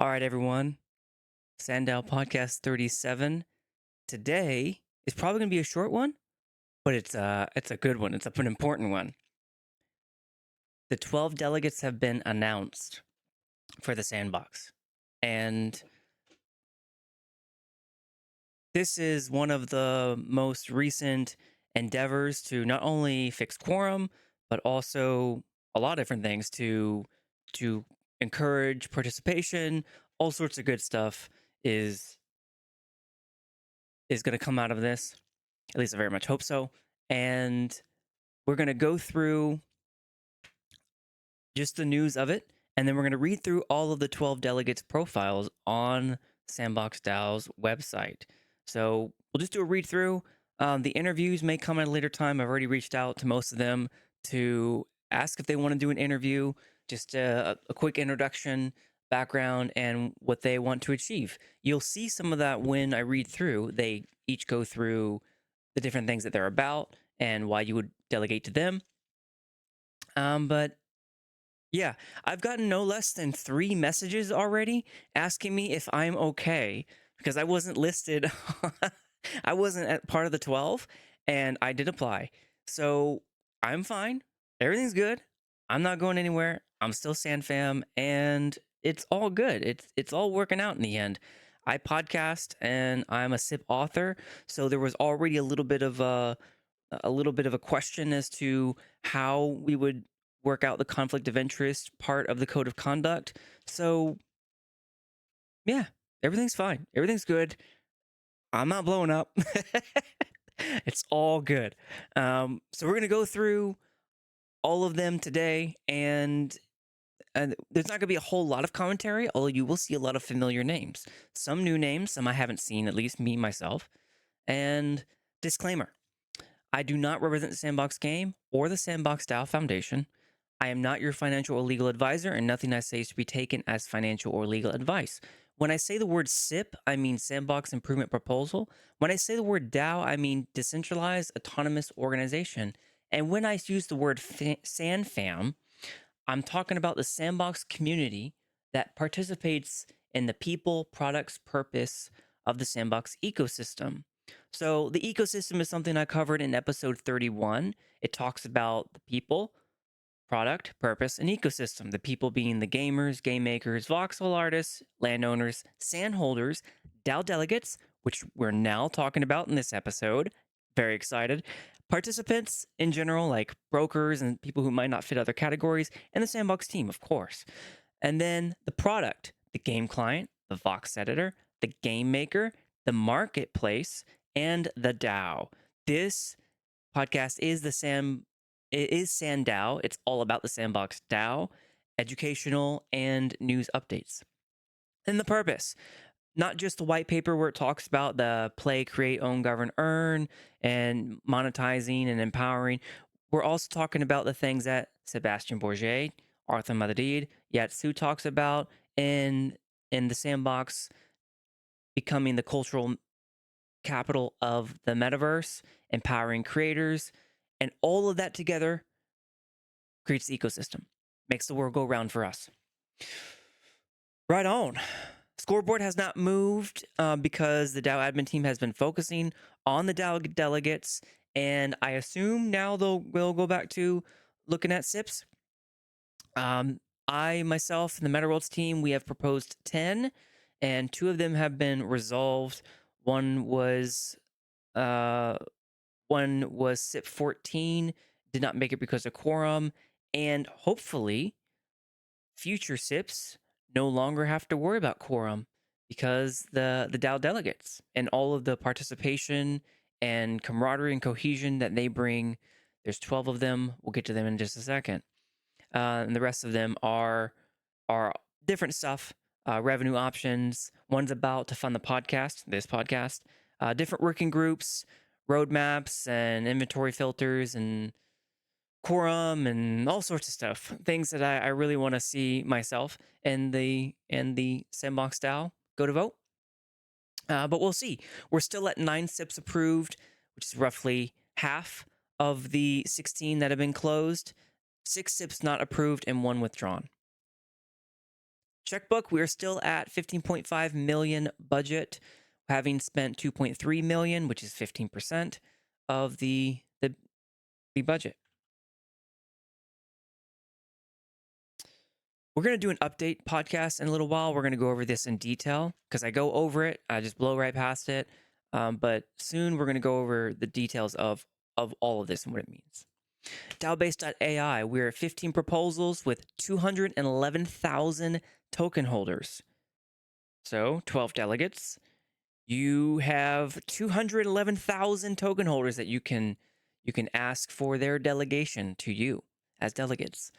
All right, everyone. SandDAO Podcast 37. Today is probably going to be a short one, but it's a good one. It's an important one. The 12 delegates have been announced for the sandbox. And this is one of the most recent endeavors to not only fix quorum, but also a lot of different things to encourage participation. All sorts of good stuff is going to come out of this. At least I very much hope so. And we're going to go through just the news of it, and then we're going to read through all of the 12 delegates' profiles on Sandbox DAO's website. So we'll just do a read through. The interviews may come at a later time. I've already reached out to most of them to ask if they want to do an interview, just a quick introduction, background, and what they want to achieve. You'll see some of that when I read through. They each go through the different things that they're about and why you would delegate to them. But yeah, I've gotten no less than 3 messages already asking me if I'm okay because I wasn't listed. I wasn't at part of the 12 and I did apply. So I'm fine. Everything's good. I'm not going anywhere. I'm still SandFam and it's all good. It's all working out in the end. I podcast and I'm a SIP author, so there was already a little bit of a question as to how we would work out the conflict of interest part of the code of conduct. So yeah, everything's fine. Everything's good. I'm not blowing up. It's all good. So we're going to go through all of them today, and there's not going to be a whole lot of commentary, although you will see a lot of familiar names. Some new names, some I haven't seen, at least me, myself. And disclaimer, I do not represent the Sandbox Game or the Sandbox DAO Foundation. I am not your financial or legal advisor, and nothing I say is to be taken as financial or legal advice. When I say the word SIP, I mean Sandbox Improvement Proposal. When I say the word DAO, I mean Decentralized Autonomous Organization. And when I use the word SandFam, I'm talking about the Sandbox community that participates in the people, products, purpose of the Sandbox ecosystem. So the ecosystem is something I covered in episode 31. It talks about the people, product, purpose, and ecosystem. The people being the gamers, game makers, voxel artists, landowners, sand holders, DAO delegates, which we're now talking about in this episode. Very excited. Participants in general, like brokers and people who might not fit other categories, and the Sandbox team, of course. And then the product, the game client, the Vox editor, the game maker, the marketplace, and the DAO. This podcast is SandDAO. It's all about the Sandbox DAO, educational and news updates. And the purpose, not just the white paper where it talks about the play, create, own, govern, earn, and monetizing and empowering. We're also talking about the things that Sebastian Bourget, Arthur Madrid, Yatsu talks about in the Sandbox becoming the cultural capital of the metaverse, empowering creators, and all of that together creates the ecosystem, makes the world go round for us. Right on. Scoreboard has not moved because the DAO admin team has been focusing on the DAO delegates, and I assume now we'll go back to looking at SIPs. I, myself, and the MetaWorlds team, we have proposed 10, and 2 of them have been resolved. One was SIP 14, did not make it because of quorum, and hopefully future SIPs no longer have to worry about quorum because the DAO delegates and all of the participation and camaraderie and cohesion that they bring. There's 12 of them. We'll get to them in just a second. And the rest of them are different stuff, revenue options. One's about to fund the podcast, this podcast, different working groups, roadmaps, and inventory filters, and quorum, and all sorts of stuff. Things that I really want to see myself and the Sandbox DAO go to vote. But we'll see. We're still at 9 SIPs approved, which is roughly half of the 16 that have been closed. 6 SIPs not approved and 1 withdrawn. Checkbook, we're still at 15.5 million budget, having spent 2.3 million, which is 15% of the budget. We're going to do an update podcast in a little while. We're going to go over this in detail because I go over it. I just blow right past it. But soon we're going to go over the details of all of this and what it means. DAObase.ai, we're at 15 proposals with 211,000 token holders. So 12 delegates. You have 211,000 token holders that you can ask for their delegation to you as delegates.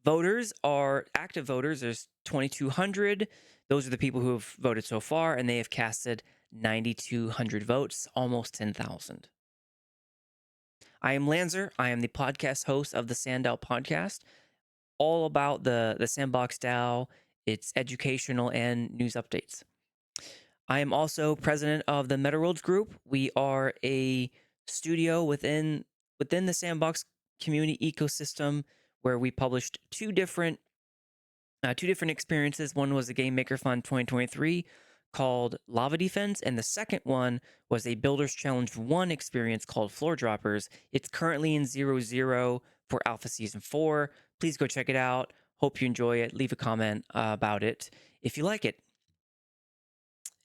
Voters are active voters. There's 2,200. Those are the people who have voted so far, and they have casted 9,200 votes, almost 10,000. I am Lanzer. I am the podcast host of the SandDAO Podcast, all about the Sandbox DAO, its educational and news updates. I am also president of the MetaWorlds Group. We are a studio within the Sandbox community ecosystem where we published two different experiences. One was the Game Maker Fund 2023 called Lava Defense, and the second one was a Builders Challenge 1 experience called Floor Droppers. It's currently in 0.0 for Alpha Season 4. Please go check it out. Hope you enjoy it. Leave a comment about it if you like it.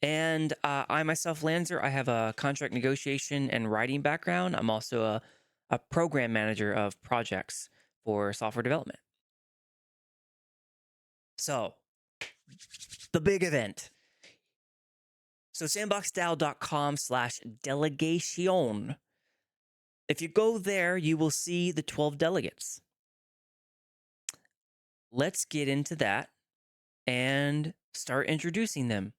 And I myself, Lanzer, I have a contract negotiation and writing background. I'm also a program manager of projects for software development. So, the big event. So, sandboxdao.com/delegation. If you go there, you will see the 12 delegates. Let's get into that and start introducing them.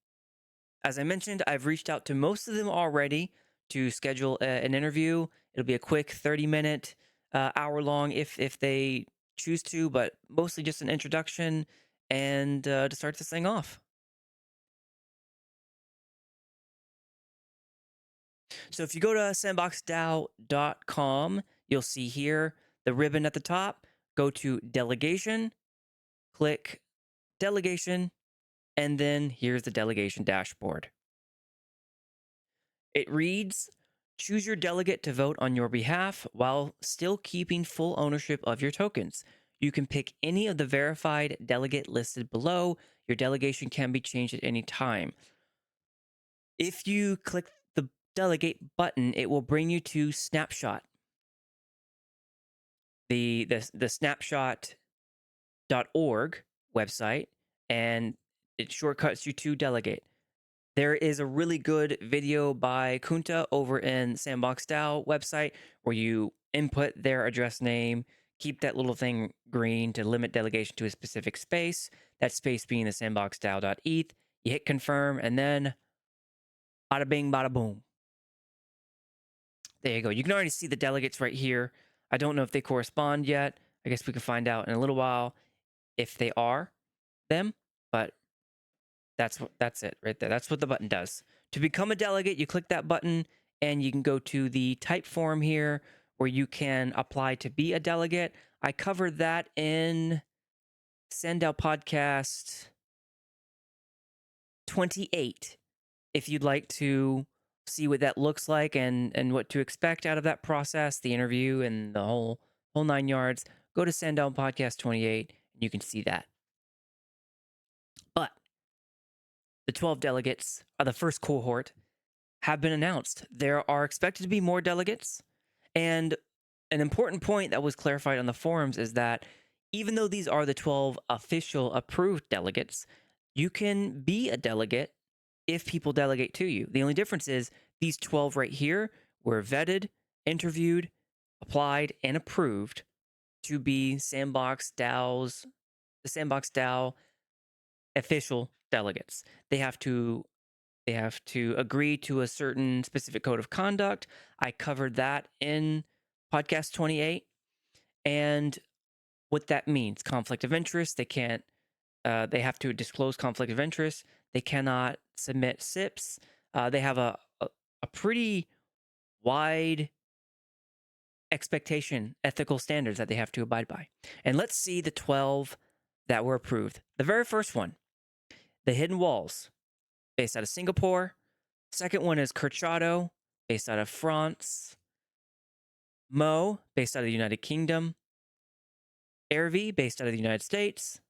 As I mentioned, I've reached out to most of them already to schedule an interview. It'll be a quick 30-minute, hour-long if they choose to, but mostly just an introduction and to start this thing off. So if you go to sandboxdao.com, you'll see here the ribbon at the top. Go to Delegation, click Delegation, and then here's the delegation dashboard. It reads, choose your delegate to vote on your behalf while still keeping full ownership of your tokens. You can pick any of the verified delegate listed below. Your delegation can be changed at any time. If you click the delegate button, it will bring you to Snapshot. The snapshot.org website, and it shortcuts you to delegate. There is a really good video by Kunta over in Sandbox DAO website where you input their address name, keep that little thing green to limit delegation to a specific space, that space being the sandboxdao.eth. You hit confirm, and then bada bing, bada boom. There you go. You can already see the delegates right here. I don't know if they correspond yet. I guess we can find out in a little while if they are them, but that's it right there. That's what the button does. To become a delegate, you click that button and you can go to the type form here where you can apply to be a delegate. I covered that in SandDAO Podcast 28. If you'd like to see what that looks like and what to expect out of that process, the interview and the whole 9 yards, go to SandDAO Podcast 28 and you can see that. But the 12 delegates of the first cohort have been announced. There are expected to be more delegates. And an important point that was clarified on the forums is that even though these are the 12 official approved delegates, you can be a delegate if people delegate to you. The only difference is these 12 right here were vetted, interviewed, applied, and approved to be the Sandbox DAO official delegates. They have to agree to a certain specific code of conduct. I covered that in podcast 28, and what that means: conflict of interest. They can't. They have to disclose conflict of interest. They cannot submit SIPs. They have a pretty wide expectation, ethical standards that they have to abide by. And let's see the 12 that were approved. The very first one, The Hidden Walls, based out of Singapore. Second one is Kurchato, based out of France. Mo, based out of the United Kingdom. Airvey, based out of the United States.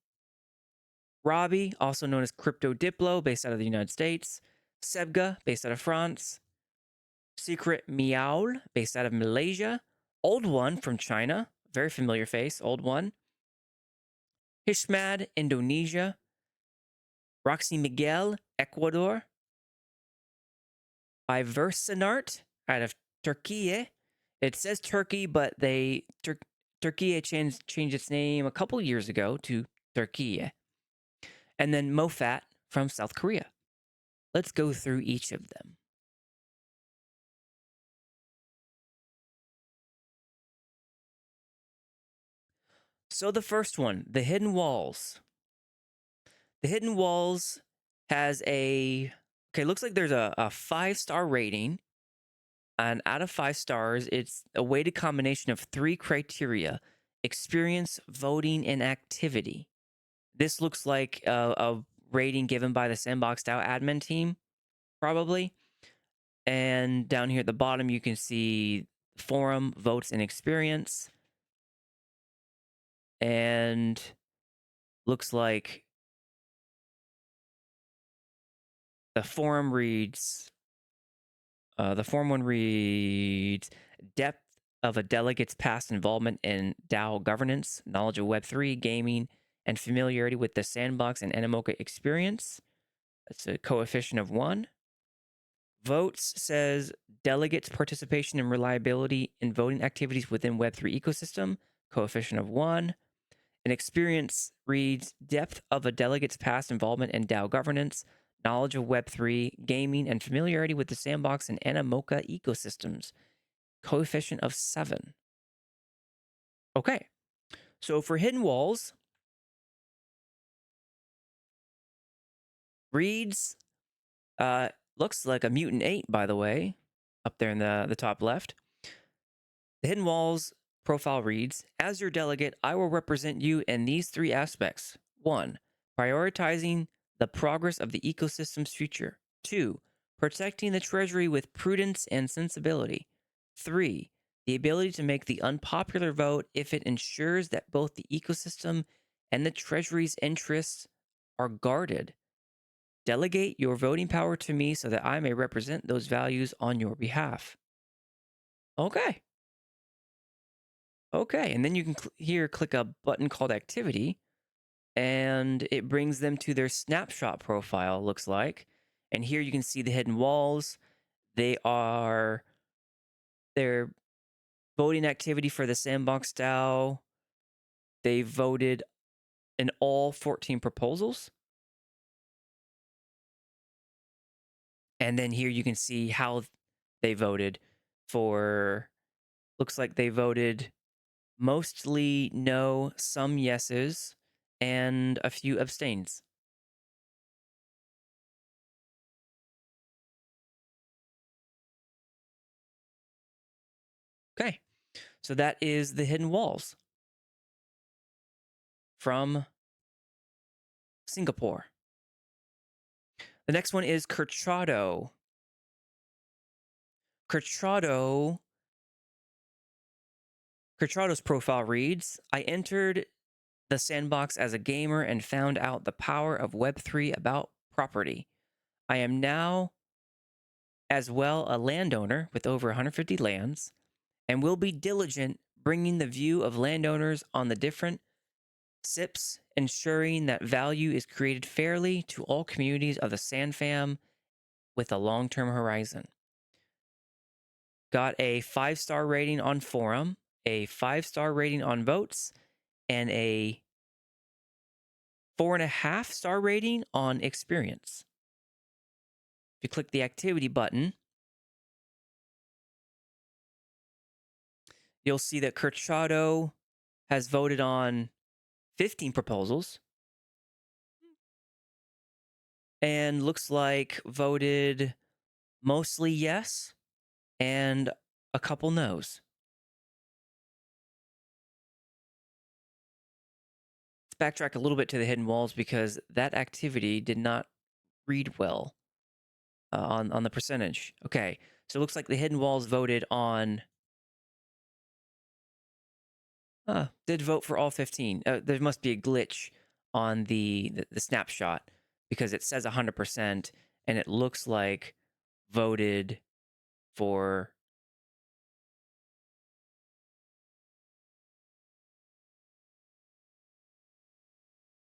Robbie, also known as CryptoDiplo, based out of the United States. Sebga, based out of France. Secretmeowl, based out of Malaysia. Oldwon from China, very familiar face, Oldwon. Hishmad, Indonesia. Rocksymiguel, Ecuador. Biversenart out of Turkey. It says Turkey, but Turkey changed its name a couple years ago to Turkey. And then Moefat from South Korea. Let's go through each of them. So the first one, the Hidden Walls. The Hidden Walls has looks like there's a 5-star rating. And out of 5 stars, it's a weighted combination of 3 criteria: experience, voting, and activity. This looks like a rating given by the Sandbox DAO admin team, probably. And down here at the bottom, you can see forum, votes, and experience. And looks like the forum one reads depth of a delegate's past involvement in DAO governance, knowledge of Web3, gaming, and familiarity with the Sandbox and Animoca experience. That's a coefficient of 1. Votes says delegates' participation and reliability in voting activities within Web3 ecosystem, coefficient of 1. And experience reads depth of a delegate's past involvement in DAO governance, knowledge of Web3, gaming, and familiarity with the Sandbox and Animoca ecosystems, coefficient of 7. Okay, so for Hidden Walls, reads, looks like a Mutant 8, by the way, up there in the top left. The Hidden Walls profile reads, as your delegate, I will represent you in these 3 aspects. 1, prioritizing the progress of the ecosystem's future. 2, protecting the treasury with prudence and sensibility. 3, the ability to make the unpopular vote if it ensures that both the ecosystem and the treasury's interests are guarded. Delegate your voting power to me so that I may represent those values on your behalf. Okay. Okay, and then you can here click a button called Activity, and it brings them to their snapshot profile, looks like. And here you can see the Hidden Walls. Their voting activity for the Sandbox DAO. They voted in all 14 proposals. And then here you can see how they voted for, looks like they voted mostly no, some yeses, and a few abstains. Okay, so that is the Hidden Walls from Singapore. The next one is Kurchato. Kurchato's profile reads, I entered the Sandbox as a gamer and found out the power of Web3 about property. I am now as well a landowner with over 150 lands and will be diligent bringing the view of landowners on the different SIPs, ensuring that value is created fairly to all communities of the SandFam with a long-term horizon. Got a 5-star rating on forum, a 5-star rating on votes, and a 4.5-star rating on experience. If you click the activity button, you'll see that Kurchato has voted on 15 proposals and looks like voted mostly yes and a couple no's. Let's backtrack a little bit to the hidden walls because that activity did not read well on the percentage. Okay, so it looks like the hidden walls voted on. Did vote for all 15. There must be a glitch on the snapshot because it says 100% and it looks like voted for.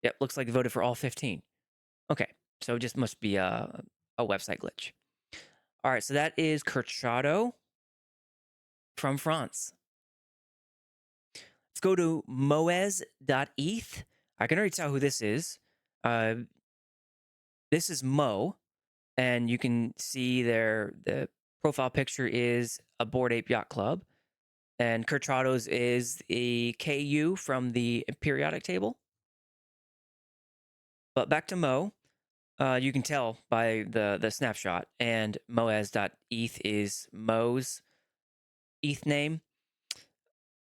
Yep, looks like voted for all 15. Okay, so it just must be a website glitch. All right, so that is Kurchato from France. Let's go to Moezz.eth. I can already tell who this is. This is Mo, and you can see the profile picture is a Bored Ape Yacht Club, and Kurchato's is a KU from the periodic table. But back to Mo. You can tell by the snapshot, and Moezz.eth is Mo's ETH name.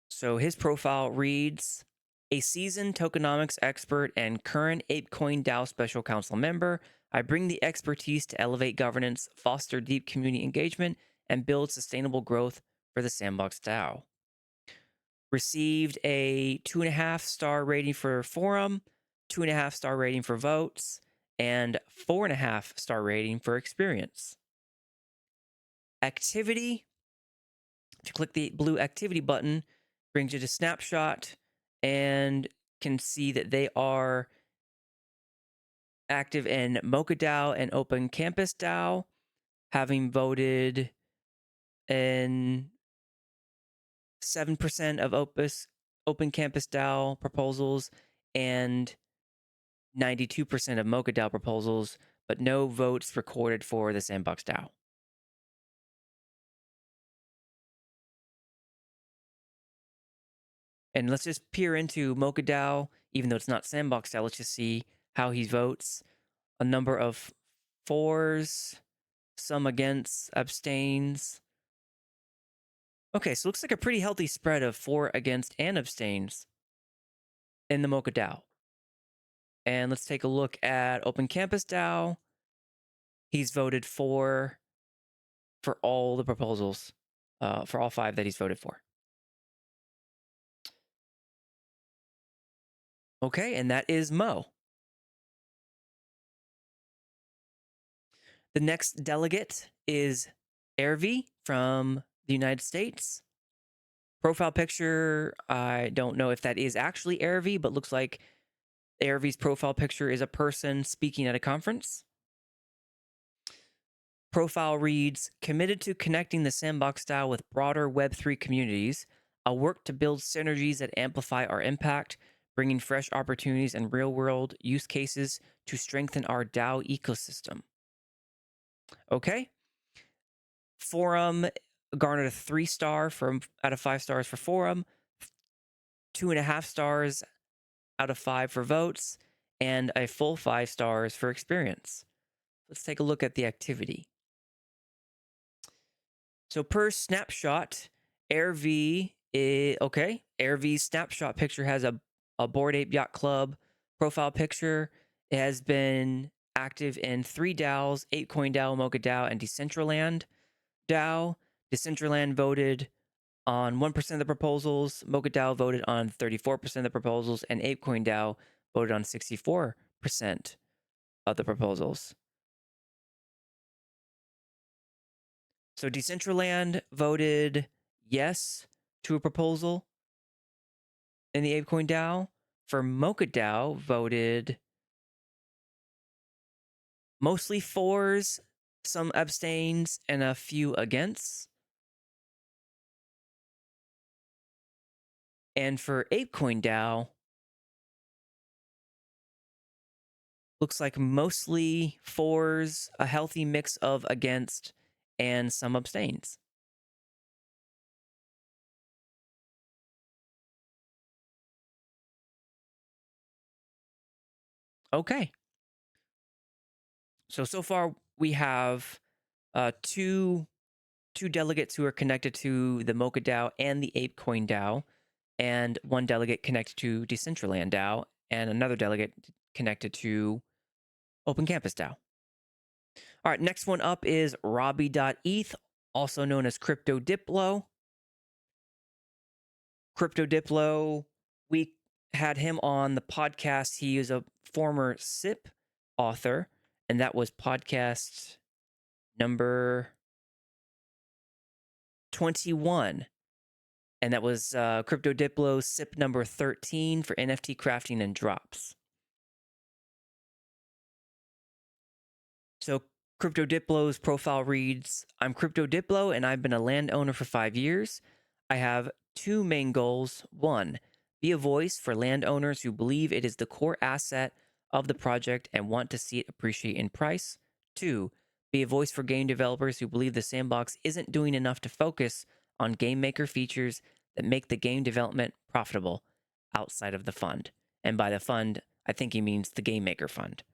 So his profile reads, a seasoned tokenomics expert and current ApeCoin DAO Special Council member, I bring the expertise to elevate governance, foster deep community engagement, and build sustainable growth for the Sandbox DAO. Received a 2.5-star rating for forum, 2.5-star rating for votes, and 4.5-star rating for experience. Activity. If you click the blue activity button, brings you to snapshot and can see that they are active in Mocha DAO and Open Campus DAO, having voted in 7% of Open Campus DAO proposals and 92% of Mocha DAO proposals, but no votes recorded for the Sandbox DAO. And let's just peer into Mocha DAO, even though it's not Sandbox DAO. Let's just see how he votes. A number of 4s, some against, abstains. Okay, so it looks like a pretty healthy spread of 4 against and abstains in the Mocha DAO. And let's take a look at Open Campus DAO. He's voted for all the proposals, for all 5 that he's voted for. Okay, and that is Mo. The next delegate is Airvey from the United States. Profile picture, I don't know if that is actually Airvey, but looks like Airvey's profile picture is a person speaking at a conference. Profile reads, committed to connecting the Sandbox DAO with broader Web3 communities. I'll work to build synergies that amplify our impact, bringing fresh opportunities and real-world use cases to strengthen our DAO ecosystem. Okay. Forum garnered a 3-star out of 5 stars for forum, 2.5 stars out of 5 for votes, and a full 5 stars for experience. Let's take a look at the activity. So per snapshot, Airvey is okay. Airvey's snapshot picture has a Bored Ape Yacht Club profile picture. It has been active in 3 DAOs: ApeCoin DAO, Mocha DAO, and Decentraland DAO. Decentraland voted on 1% of the proposals. Mocha DAO voted on 34% of the proposals, and ApeCoin DAO voted on 64% of the proposals. So Decentraland voted yes to a proposal in the ApeCoin DAO. For Mocha DAO, voted mostly 4s, some abstains, and a few against. And for ApeCoin DAO, looks like mostly 4s, a healthy mix of against, and some abstains. Okay. So far we have two delegates who are connected to the Mocha DAO and the ApeCoin DAO, and 1 delegate connected to Decentraland DAO, and another delegate connected to Open Campus DAO. All right, next one up is Robbie.eth, also known as CryptoDiplo. CryptoDiplo, we had him on the podcast. He is a former SIP author, and that was podcast number 21. And that was CryptoDiplo SIP number 13 for NFT crafting and drops. So CryptoDiplo's profile reads, I'm CryptoDiplo and I've been a landowner for 5 years. I have two main goals. One, be a voice for landowners who believe it is the core asset of the project and want to see it appreciate in price. Two, be a voice for game developers who believe the sandbox isn't doing enough to focus on game maker features that make the game development profitable outside of the fund. And by the fund, I think he means the Game Maker Fund.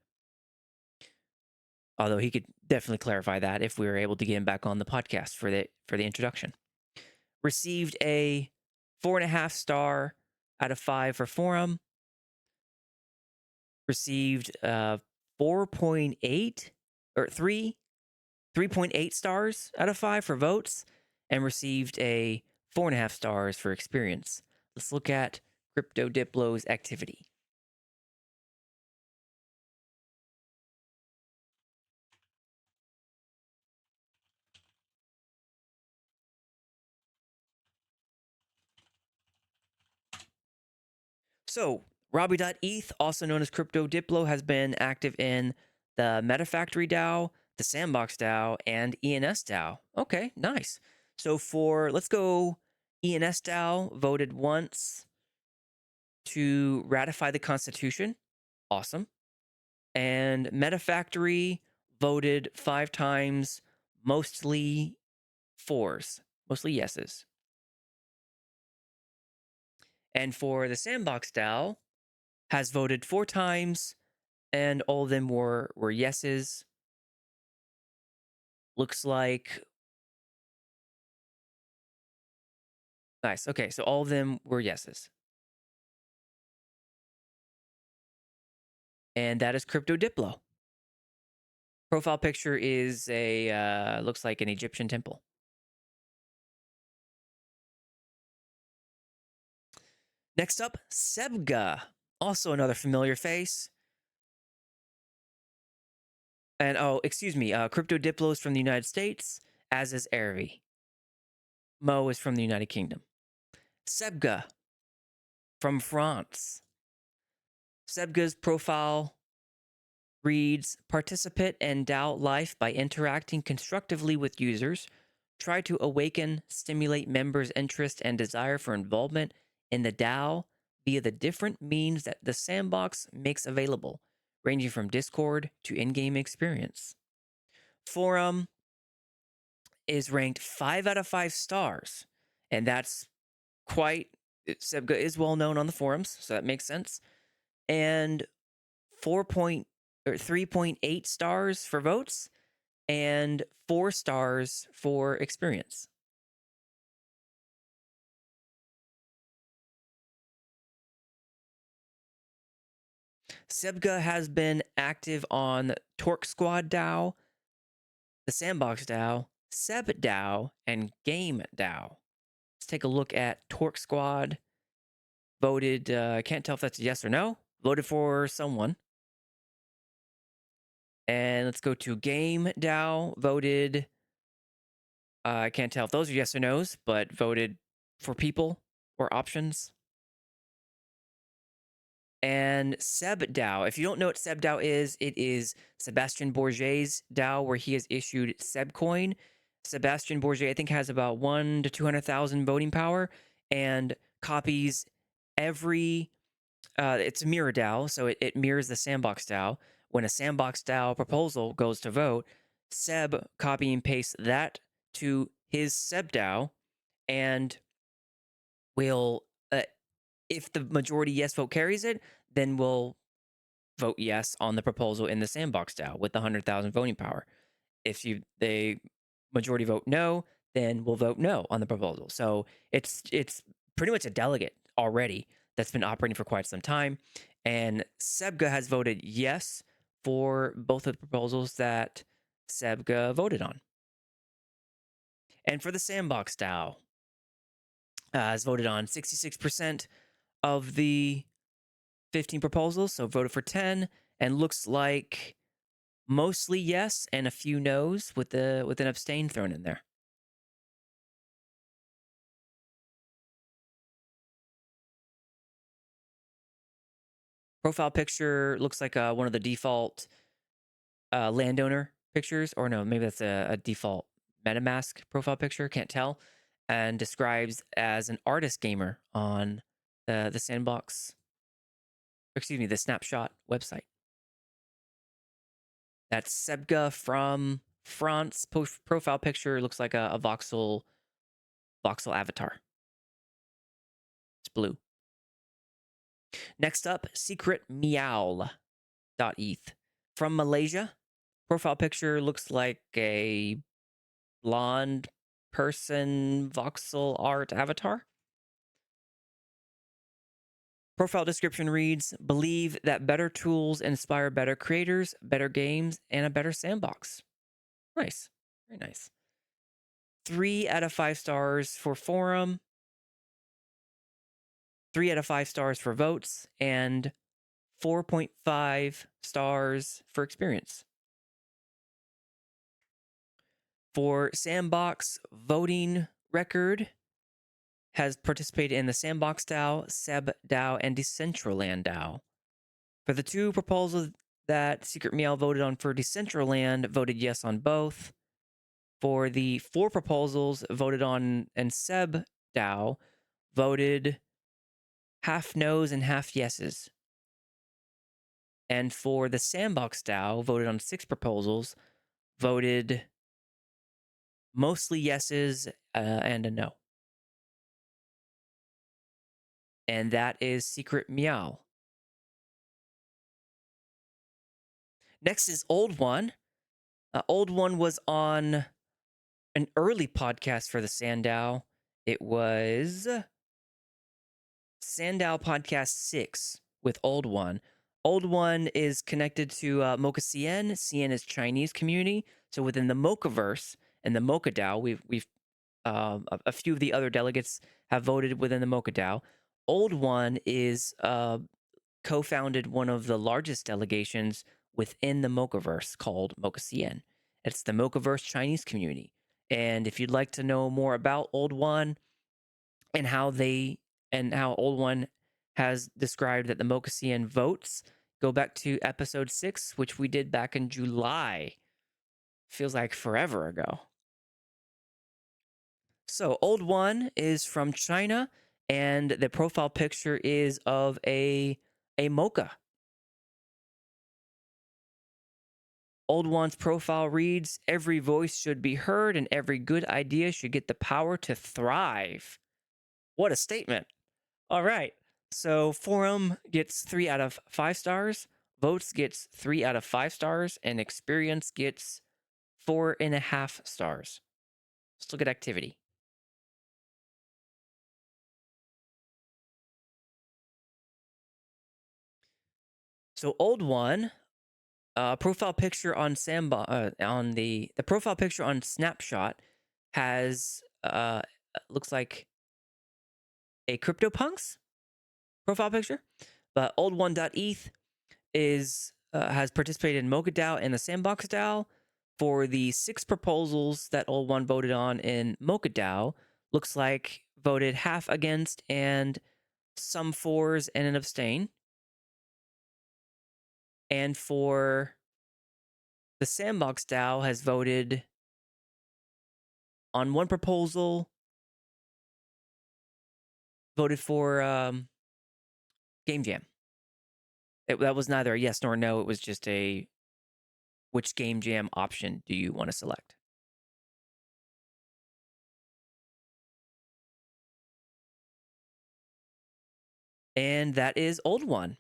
Although he could definitely clarify that if we were able to get him back on the podcast for the introduction. Received a 4.5 star out of 5 for forum. Received 4.8 or 3.8 stars out of 5 for votes, and received a 4.5 stars for experience. Let's look at CryptoDiplo's activity. So, Robbie.eth, also known as CryptoDiplo, has been active in the MetaFactory DAO, the Sandbox DAO, and ENS DAO. Okay, nice. So let's go, ENS DAO voted once to ratify the Constitution. Awesome. And MetaFactory voted 5 times, mostly 4s, mostly yeses. And for the Sandbox DAO, has voted 4 times, and all of them were yeses. Looks like nice. Okay, so all of them were yeses. And that is CryptoDiplo. Profile picture is a looks like an Egyptian temple. Next up, Sebga, also another familiar face. And oh, excuse me, CryptoDiplo is from the United States, as is Airvey. Mo is from the United Kingdom. Sebga from France. Sebga's profile reads, participate in DAO life by interacting constructively with users. Try to awaken, stimulate members' interest and desire for involvement in the DAO via the different means that the sandbox makes available, ranging from Discord to in-game experience. Forum is ranked 5 out of 5 stars, and that's Sebga is well known on the forums, so that makes sense. And 3.8 stars for votes and 4 stars for experience. Sebga has been active on Torque Squad DAO, the Sandbox DAO, SebDAO, and Game DAO. Let's take a look at Torque Squad. Voted, I can't tell if that's a yes or no. Voted for someone. And let's go to Game DAO. Voted, I can't tell if those are yes or no's, but voted for people or options. And SebDAO. If you don't know what SebDAO is, it is Sebastian Bourget's DAO, where he has issued SebCoin. Sebastian Bourget, I think, has about 1 to 200,000 voting power and copies every. It's a mirror DAO, so it mirrors the Sandbox DAO. When a Sandbox DAO proposal goes to vote, Seb copy and paste that to his SebDAO, and will if the majority yes vote carries it, then we'll vote yes on the proposal in the Sandbox DAO with the 100,000 voting power. If they majority vote no, then we'll vote no on the proposal. So it's pretty much a delegate already. that's been operating for quite some time. And Sebga has voted yes for both of the proposals that Sebga voted on. And for the Sandbox DAO, has voted on 66% of the 15 proposals, so voted for 10, and looks like mostly yes and a few no's with an abstain thrown in there. Profile picture looks like one of the default landowner pictures, or no, maybe that's a default MetaMask profile picture, can't tell, and describes as an artist gamer on the Sandbox, excuse me, the Snapshot website. That's Sebga from France. Profile picture looks like a voxel avatar. It's blue. Next up, Secretmeowl.eth from Malaysia. Profile picture looks like a blonde person voxel art avatar. Profile description reads, believe that better tools inspire better creators, better games, and a better sandbox. Nice. Very nice. 3 out of 5 stars for forum. 3 out of 5 stars for votes, and 4.5 stars for experience. For Sandbox voting record, has participated in the Sandbox DAO, SandDAO, and Decentraland DAO. For the 2 proposals that Secretmeowl voted on for Decentraland, voted yes on both. For the 4 proposals voted on in SandDAO, voted half no's and half yeses. And for the Sandbox DAO, voted on 6 proposals, voted mostly yeses and a no. And that is Secretmeowl. Next is Oldwon. Oldwon was on an early podcast for the SandDAO. It was SandDAO Podcast 6 with Oldwon. Oldwon is connected to Mocha CN. CN is Chinese community. So within the Mochaverse and the Mocha DAO, we've a few of the other delegates have voted within the Mocha DAO. Oldwon is co-founded one of the largest delegations within the Mochaverse called Mocha CN. It's the Mochaverse Chinese community. And if you'd like to know more about Oldwon and how Oldwon has described that the Mocha CN votes, go back to episode 6, which we did back in July. Feels like forever ago. So Oldwon is from China, and the profile picture is of a mocha. Oldwon's profile reads, every voice should be heard and every good idea should get the power to thrive. What a statement. All right. So forum gets 3 out of 5 stars, votes gets 3 out of 5 stars, and experience gets 4.5 stars. Let's look at activity. So Oldwon, profile picture on the profile picture on Snapshot has looks like a CryptoPunks profile picture, but Oldwon.eth has participated in Mocha DAO and the Sandbox DAO. For the 6 proposals that Oldwon voted on in Mocha DAO, looks like voted half against and some fours and an abstain. And for the Sandbox DAO has voted on 1 proposal, voted for Game Jam. That was neither a yes nor a no. It was just a which Game Jam option do you want to select? And that is Oldwon.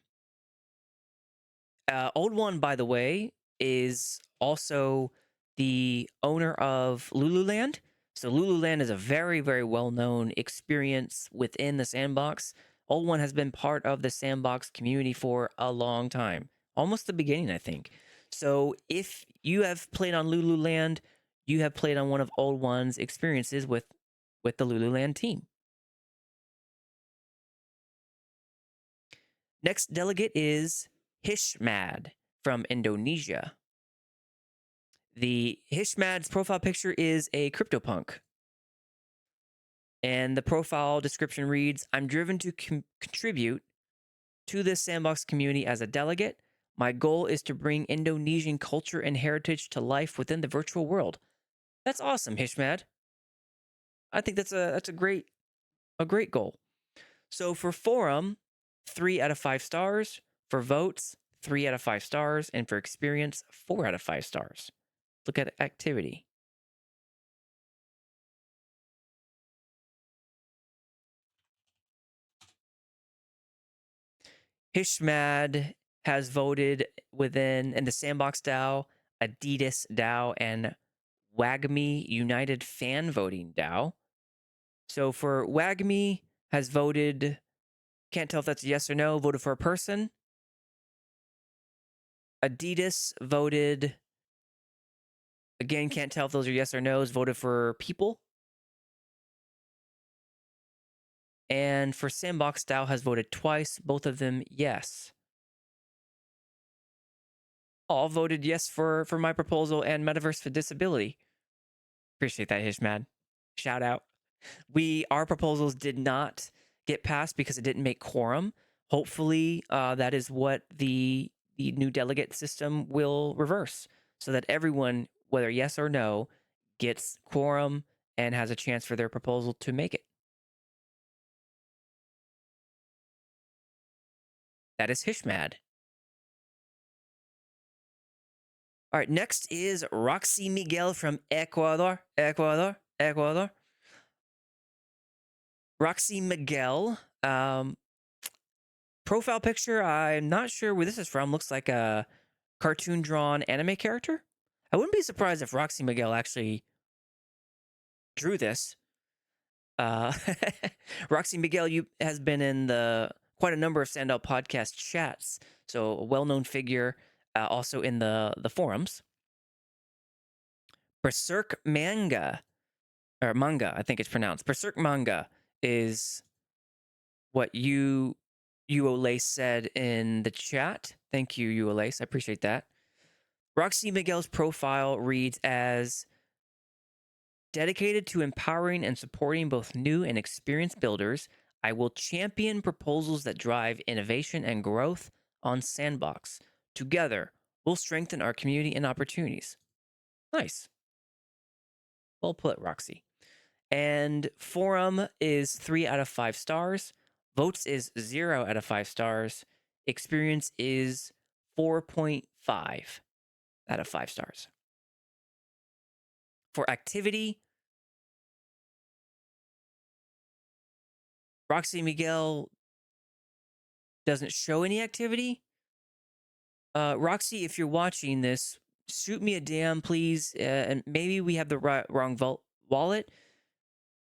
Oldwon, by the way, is also the owner of Lululand. So Lululand is a very, very well-known experience within the Sandbox. Oldwon has been part of the Sandbox community for a long time, almost the beginning, I think. So if you have played on Lululand, you have played on one of Oldwon's experiences with the Lululand team. Next delegate is Hishmad from Indonesia. The Hishmad's profile picture is a CryptoPunk. And the profile description reads, I'm driven to contribute to this Sandbox community as a delegate. My goal is to bring Indonesian culture and heritage to life within the virtual world. That's awesome, Hishmad. I think that's a great goal. So for forum, 3 out of 5 stars. For votes, 3 out of 5 stars. And for experience, 4 out of 5 stars. Look at activity. Hishmad has voted in the Sandbox DAO, Adidas DAO, and WAGMI United Fan Voting DAO. So for WAGMI has voted, can't tell if that's a yes or no, voted for a person. Adidas voted, again, can't tell if those are yes or no's, voted for people. And for Sandbox DAO has voted twice, both of them yes. All voted yes for my proposal and Metaverse for Disability. Appreciate that, Hishmad. Shout out. Our proposals did not get passed because it didn't make quorum. Hopefully, that is what the new delegate system will reverse, so that everyone, whether yes or no, gets quorum and has a chance for their proposal to make it. That is Hishmad. All right, next is Rocksymiguel from Ecuador. Rocksymiguel, profile picture, I'm not sure where this is from. Looks like a cartoon drawn anime character. I wouldn't be surprised if Rocksymiguel actually drew this. Rocksymiguel has been in quite a number of SANDDAO Podcast chats, so a well-known figure, also in the forums. Berserk Manga, or Manga, I think it's pronounced. Berserk Manga is what Uolace said in the chat. Thank you, Uolace. I appreciate that. Rocksymiguel's profile reads as dedicated to empowering and supporting both new and experienced builders. I will champion proposals that drive innovation and growth on Sandbox. Together, we'll strengthen our community and opportunities. Nice. Well put, Roxy. And forum is 3 out of 5 stars. Votes is 0 out of 5 stars. Experience is 4.5 out of 5 stars. For activity, Rocksymiguel doesn't show any activity. Roxy, if you're watching this, shoot me a DM, please. And maybe we have the wrong wallet.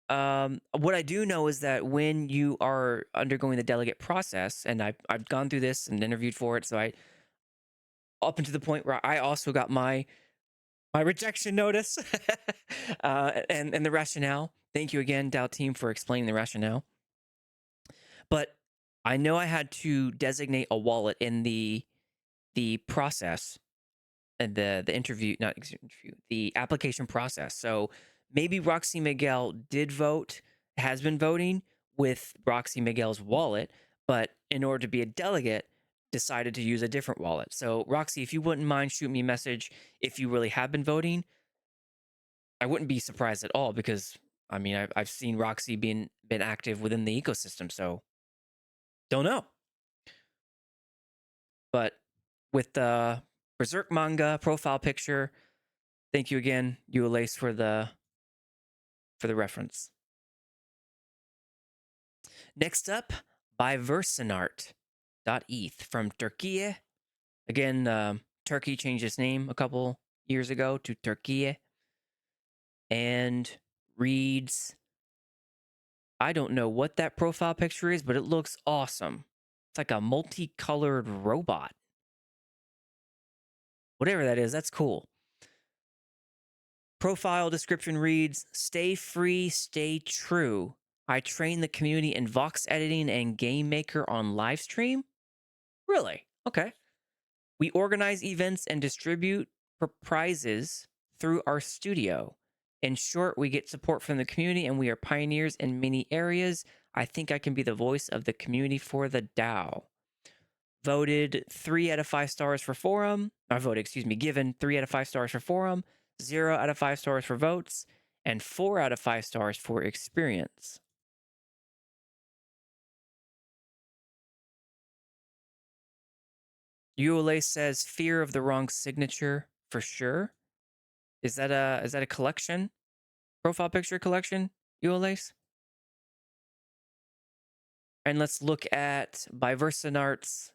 What I do know is that when you are undergoing the delegate process, and I've gone through this and interviewed for it, so I up until the point where I also got my rejection notice and the rationale. Thank you again, DAO team, for explaining the rationale. But I know I had to designate a wallet in the process and the interview, not interview, the application process. So maybe Rocksymiguel did vote, has been voting with Rocksymiguel's wallet, but in order to be a delegate, decided to use a different wallet. So Roxy, if you wouldn't mind, shoot me a message if you really have been voting. I wouldn't be surprised at all because I mean I've seen Roxy been active within the ecosystem, so don't know. But with the Berserk Manga profile picture, thank you again, Uolace, for the reference. Next up, Biversenart.eth from Turkey. Again, Turkey changed its name a couple years ago to Turkey, and reads, I don't know what that profile picture is, but it looks awesome. It's like a multicolored robot. Whatever that is, that's cool. Profile description reads, "Stay free, stay true. I train the community in Vox editing and Game Maker on live stream." Really? Okay. "We organize events and distribute prizes through our studio. In short, we get support from the community and we are pioneers in many areas. I think I can be the voice of the community for the DAO." Voted 3 out of 5 stars for forum. Given 3 out of 5 stars for forum, 0 out of 5 stars for votes, and 4 out of 5 stars for experience. Uole says fear of the wrong signature for sure. Is that a collection? Profile picture collection, Uole? And let's look at Biversenart's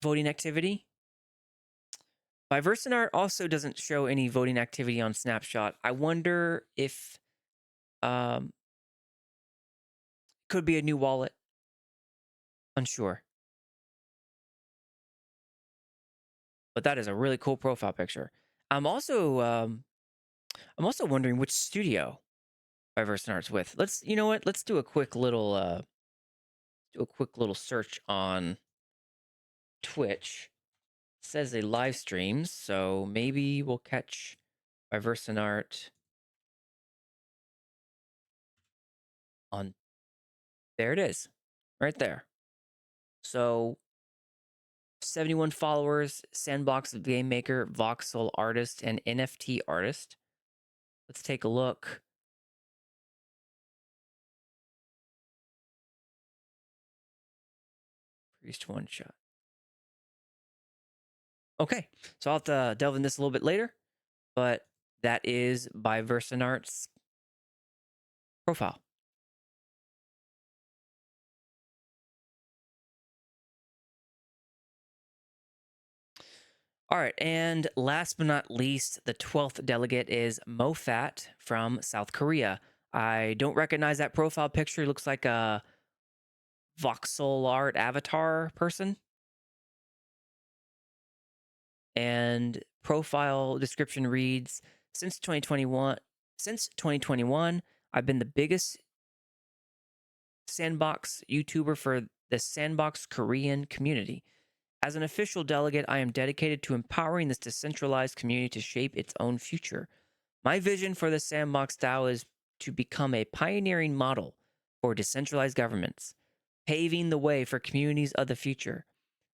voting activity. Biversenart also doesn't show any voting activity on Snapshot. I wonder if could be a new wallet. Unsure. But that is a really cool profile picture. I'm also wondering which studio Biversenart's with. You know what? Let's do a quick little search on Twitch. It says they live streams, so maybe we'll catch Biversenart on. There it is, right there. So 71 followers, Sandbox Game Maker, voxel artist, and NFT artist. Let's take a look. Priest one shot. Okay, so I'll have to delve in this a little bit later, but that is Biversenart's profile. All right, and last but not least, the 12th delegate is Moefat from South Korea. I don't recognize that profile picture. It looks like a voxel art avatar person. And profile description reads, since 2021, I've been the biggest Sandbox YouTuber for the Sandbox Korean community. As an official delegate, I am dedicated to empowering this decentralized community to shape its own future. My vision for the Sandbox DAO is to become a pioneering model for decentralized governments, paving the way for communities of the future.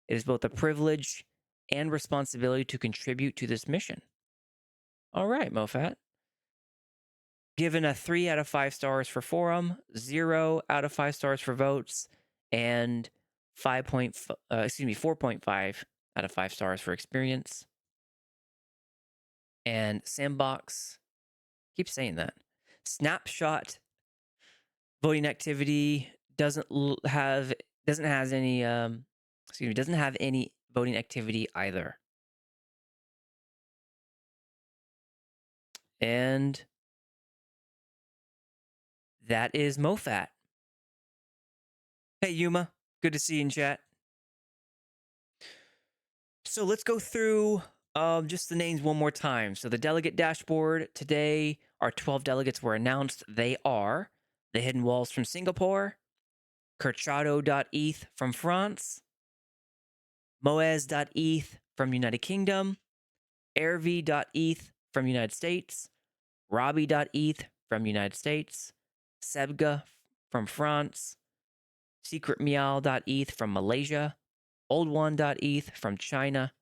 It is both a privilege and responsibility to contribute to this mission. All right, Moefat. Given a 3 out of 5 stars for forum, 0 out of 5 stars for votes, and 4.5 out of 5 stars for experience. And Sandbox, keep saying that. Snapshot voting activity doesn't have any voting activity either. And that is Moefat. Hey Yuma, good to see you in chat. So let's go through just the names one more time. So the delegate dashboard today, our 12 delegates were announced. They are the Hidden Walls from Singapore, Kurchato.eth from France, Moezz.eth from United Kingdom, Airvey.eth from United States, Robbie.eth from United States, Sebga from France, Secretmeowl.eth from Malaysia, Oldwon.eth from China,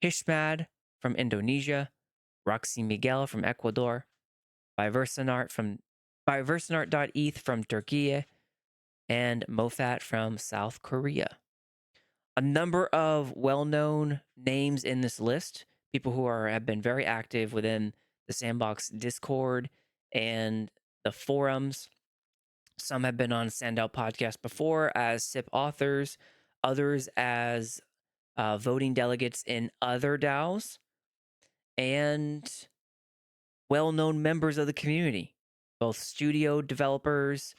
Hishmad from Indonesia, Rocksymiguel from Ecuador, Biversenart.eth from Turkey, and Moefat from South Korea. A number of well-known names in this list, people who have been very active within the Sandbox Discord and the forums. Some have been on SANDDAO Podcast before as SIP authors, others as voting delegates in other DAOs, and well-known members of the community. both studio developers,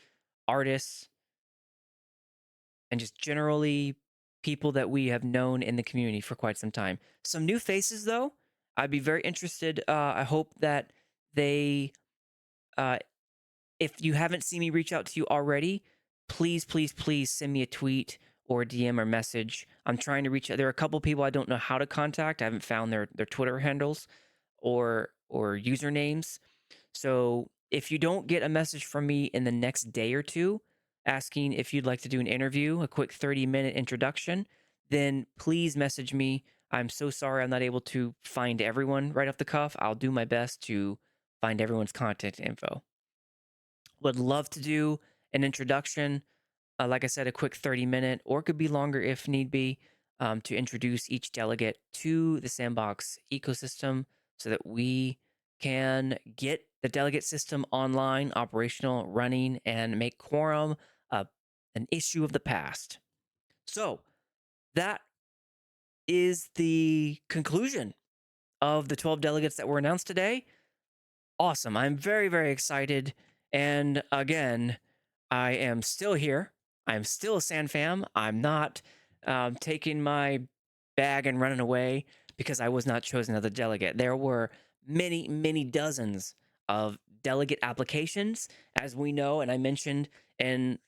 artists, and just generally people that we have known in the community for quite some time. Some new faces, though. I'd be very interested. I hope that they, uh, if you haven't seen me reach out to you already, please, please, please send me a tweet or a DM or message. I'm trying to reach out. There are a couple people I don't know how to contact. I haven't found their Twitter handles or usernames. So if you don't get a message from me in the next day or two asking if you'd like to do an interview, a quick 30-minute introduction, then please message me. I'm so sorry I'm not able to find everyone right off the cuff. I'll do my best to find everyone's contact info. Would love to do an introduction, like I said, a quick 30-minute, or it could be longer if need be, to introduce each delegate to the Sandbox ecosystem so that we can get the delegate system online, operational, running, and make quorum an issue of the past. So that is the conclusion of the 12 delegates that were announced today. Awesome. I'm very, very excited. And again, I am still here. I'm still a SandFam. I'm not taking my bag and running away because I was not chosen as a delegate. There were many, many dozens of delegate applications, as we know, and I mentioned in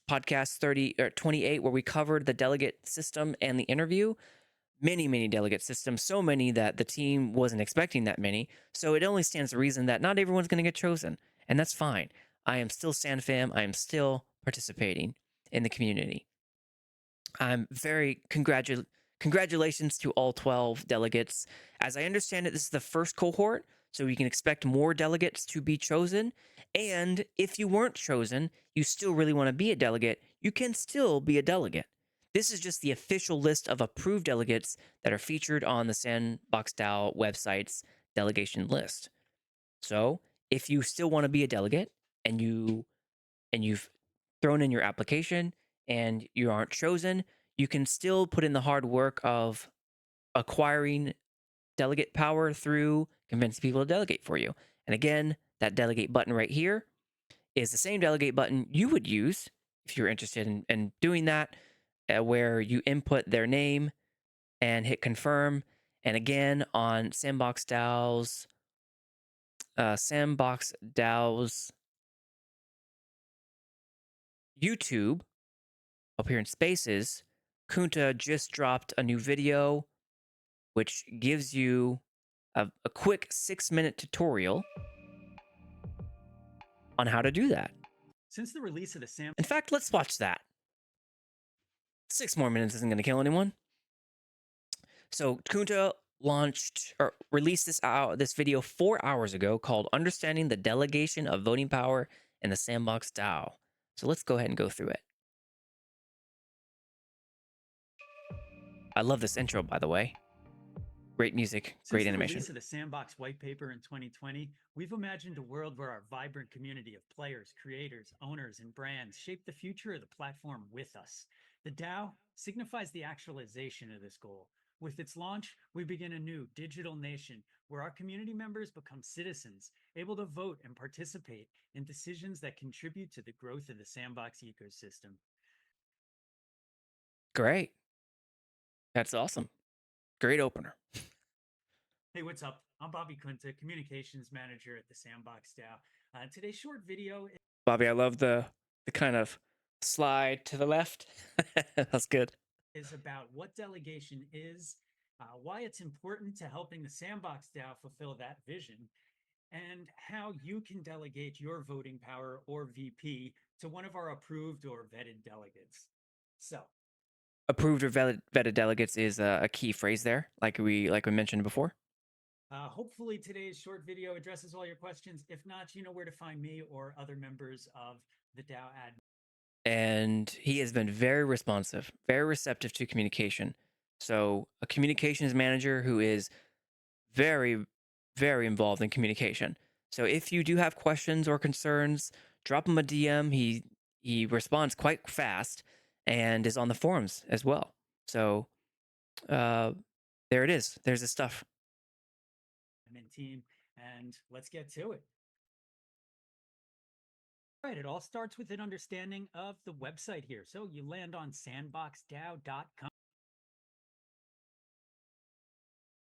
podcast 30 or 28, where we covered the delegate system and the interview. Many, many delegate systems, so many that the team wasn't expecting that many. So it only stands to reason that not everyone's going to get chosen, and that's fine. I am still SandFam. I am still participating in the community. I'm very congratulations to all 12 delegates. As I understand it, this is the first cohort, so you can expect more delegates to be chosen. And if you weren't chosen, you still really want to be a delegate, you can still be a delegate. This is just the official list of approved delegates that are featured on the Sandbox DAO website's delegation list. So, if you still want to be a delegate and you've thrown in your application and you aren't chosen, you can still put in the hard work of acquiring delegate power through convincing people to delegate for you. And again, that delegate button right here is the same delegate button you would use if you're interested in doing that, where you input their name and hit confirm. And again, on Sandbox DAO's YouTube, up here in Spaces, Kunta just dropped a new video which gives you a quick 6-minute tutorial on how to do that. Since the release of the In fact, let's watch that. 6 more minutes isn't going to kill anyone. So Kunta launched or released this video 4 hours ago called "Understanding the Delegation of Voting Power in the Sandbox DAO." So let's go ahead and go through it. I love this intro, by the way. Great music, great animation. Since the release of the Sandbox white paper in 2020, we've imagined a world where our vibrant community of players, creators, owners, and brands shape the future of the platform with us. The DAO signifies the actualization of this goal. With its launch, we begin a new digital nation where our community members become citizens, able to vote and participate in decisions that contribute to the growth of the Sandbox ecosystem. Great. That's awesome. Great opener. Hey, what's up? I'm Bobby Kunta, Communications Manager at the Sandbox DAO. Today's short video Bobby, I love the kind of slide to the left. That's good. Is about what delegation is, why it's important to helping the Sandbox DAO fulfill that vision, and how you can delegate your voting power or VP to one of our approved or vetted delegates. So, approved or vetted delegates is a key phrase there, like we mentioned before. Hopefully today's short video addresses all your questions. If not, you know where to find me or other members of the DAO admin. And he has been very responsive, very receptive to communication. So a communications manager who is very, very involved in communication. So if you do have questions or concerns, drop him a DM. He responds quite fast and is on the forums as well. So there it is. There's the stuff. Team, and let's get to it. Right, it all starts with an understanding of the website here. So you land on sandboxdao.com.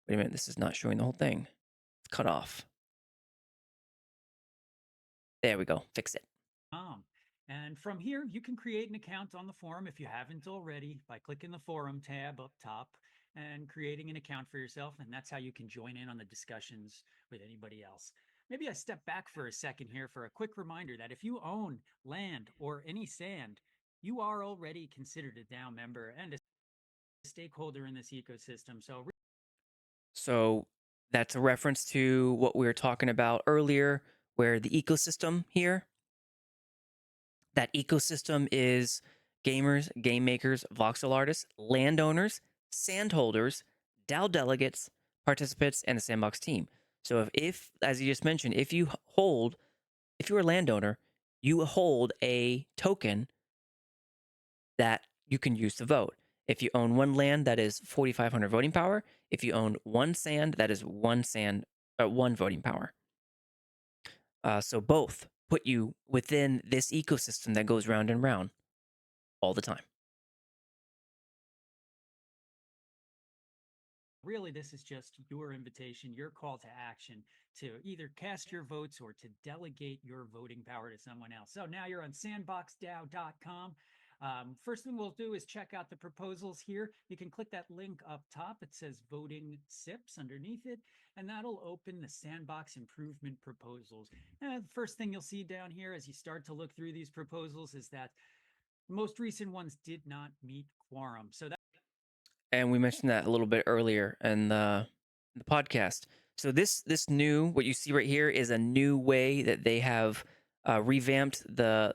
Wait a minute, this is not showing the whole thing. It's cut off. There we go. Fix it. And from here, you can create an account on the forum if you haven't already by clicking the forum tab up top and creating an account for yourself. And that's how you can join in on the discussions with anybody else. Maybe I step back for a second here for a quick reminder that if you own land or any sand, you are already considered a DAO member and a stakeholder in this ecosystem. So that's a reference to what we were talking about earlier, where the ecosystem here, that ecosystem is gamers, game makers, voxel artists, landowners, sandholders, DAO delegates, participants, and the Sandbox team. So if as you just mentioned, if you're a landowner, you hold a token that you can use to vote. If you own one land, that is 4,500 voting power. If you own one sand, that is one voting power. So both put you within this ecosystem that goes round and round all the time. Really, this is just your invitation, your call to action to either cast your votes or to delegate your voting power to someone else. So now you're on sandboxdao.com. First thing we'll do is check out the proposals here. You can click that link up top. It says voting SIPs underneath it, and that'll open the Sandbox improvement proposals. And the first thing you'll see down here as you start to look through these proposals is that most recent ones did not meet quorum. So And we mentioned that a little bit earlier in the podcast. So this new, what you see right here, is a new way that they have revamped the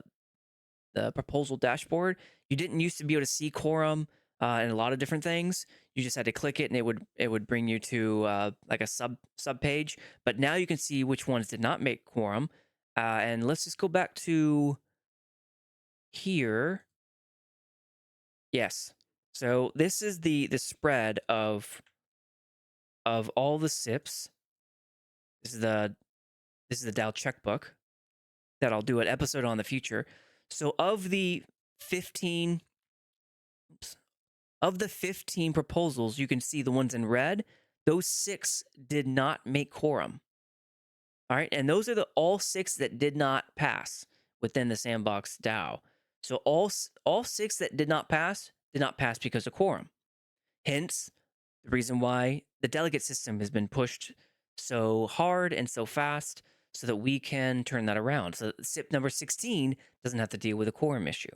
proposal dashboard. You didn't used to be able to see quorum and a lot of different things. You just had to click it, and it would bring you to like a sub page. But now you can see which ones did not make quorum. And let's just go back to here. Yes. So this is the spread of all the SIPs. This is the DAO checkbook that I'll do an episode on in the future. So of the 15 proposals, you can see the ones in red, those 6 did not make quorum. All right, and those are all 6 that did not pass within the Sandbox DAO. So all 6 that did not pass because of quorum. Hence, the reason why the delegate system has been pushed so hard and so fast so that we can turn that around. So SIP number 16 doesn't have to deal with a quorum issue.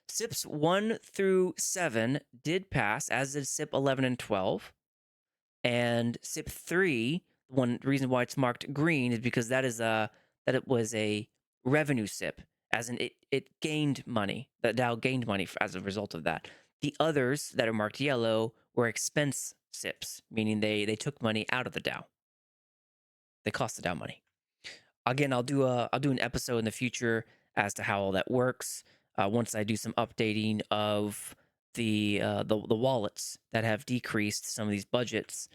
SIPs 1 through 7 did pass, as did SIP 11 and 12. And SIP 3, one reason why it's marked green is because that it was a revenue SIP, as in it gained money. The DAO gained money as a result of that. The others that are marked yellow were expense SIPs, meaning they took money out of the DAO. They cost the DAO money. Again, I'll do an episode in the future as to how all that works. Once I do some updating of the wallets that have decreased some of these budgets,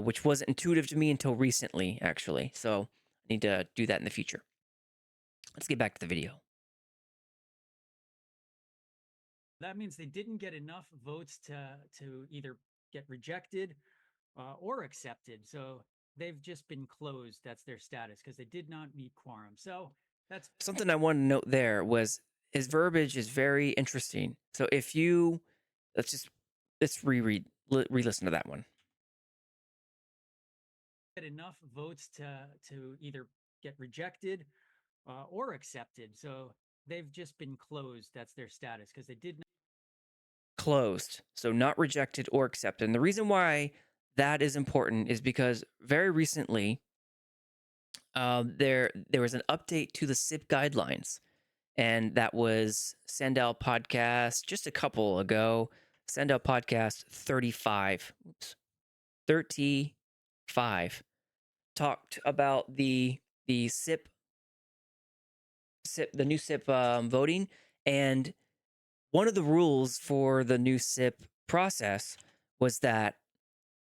which wasn't intuitive to me until recently, actually. So I need to do that in the future. Let's get back to the video. that means they didn't get enough votes to either get rejected or accepted. So they've just been closed. That's their status because they did not meet quorum. So that's Something I wanted to note there was his verbiage is very interesting. So if you let's re-listen to that one. get enough votes to either get rejected or accepted. So they've just been closed. That's their status because they did not. Closed, so not rejected or accepted. And the reason why that is important is because very recently there was an update to the SIP guidelines, and that was SANDDAO Podcast just a couple ago. SANDDAO Podcast 35. Oops. 35 talked about the SIP the new SIP voting, and one of the rules for the new SIP process was that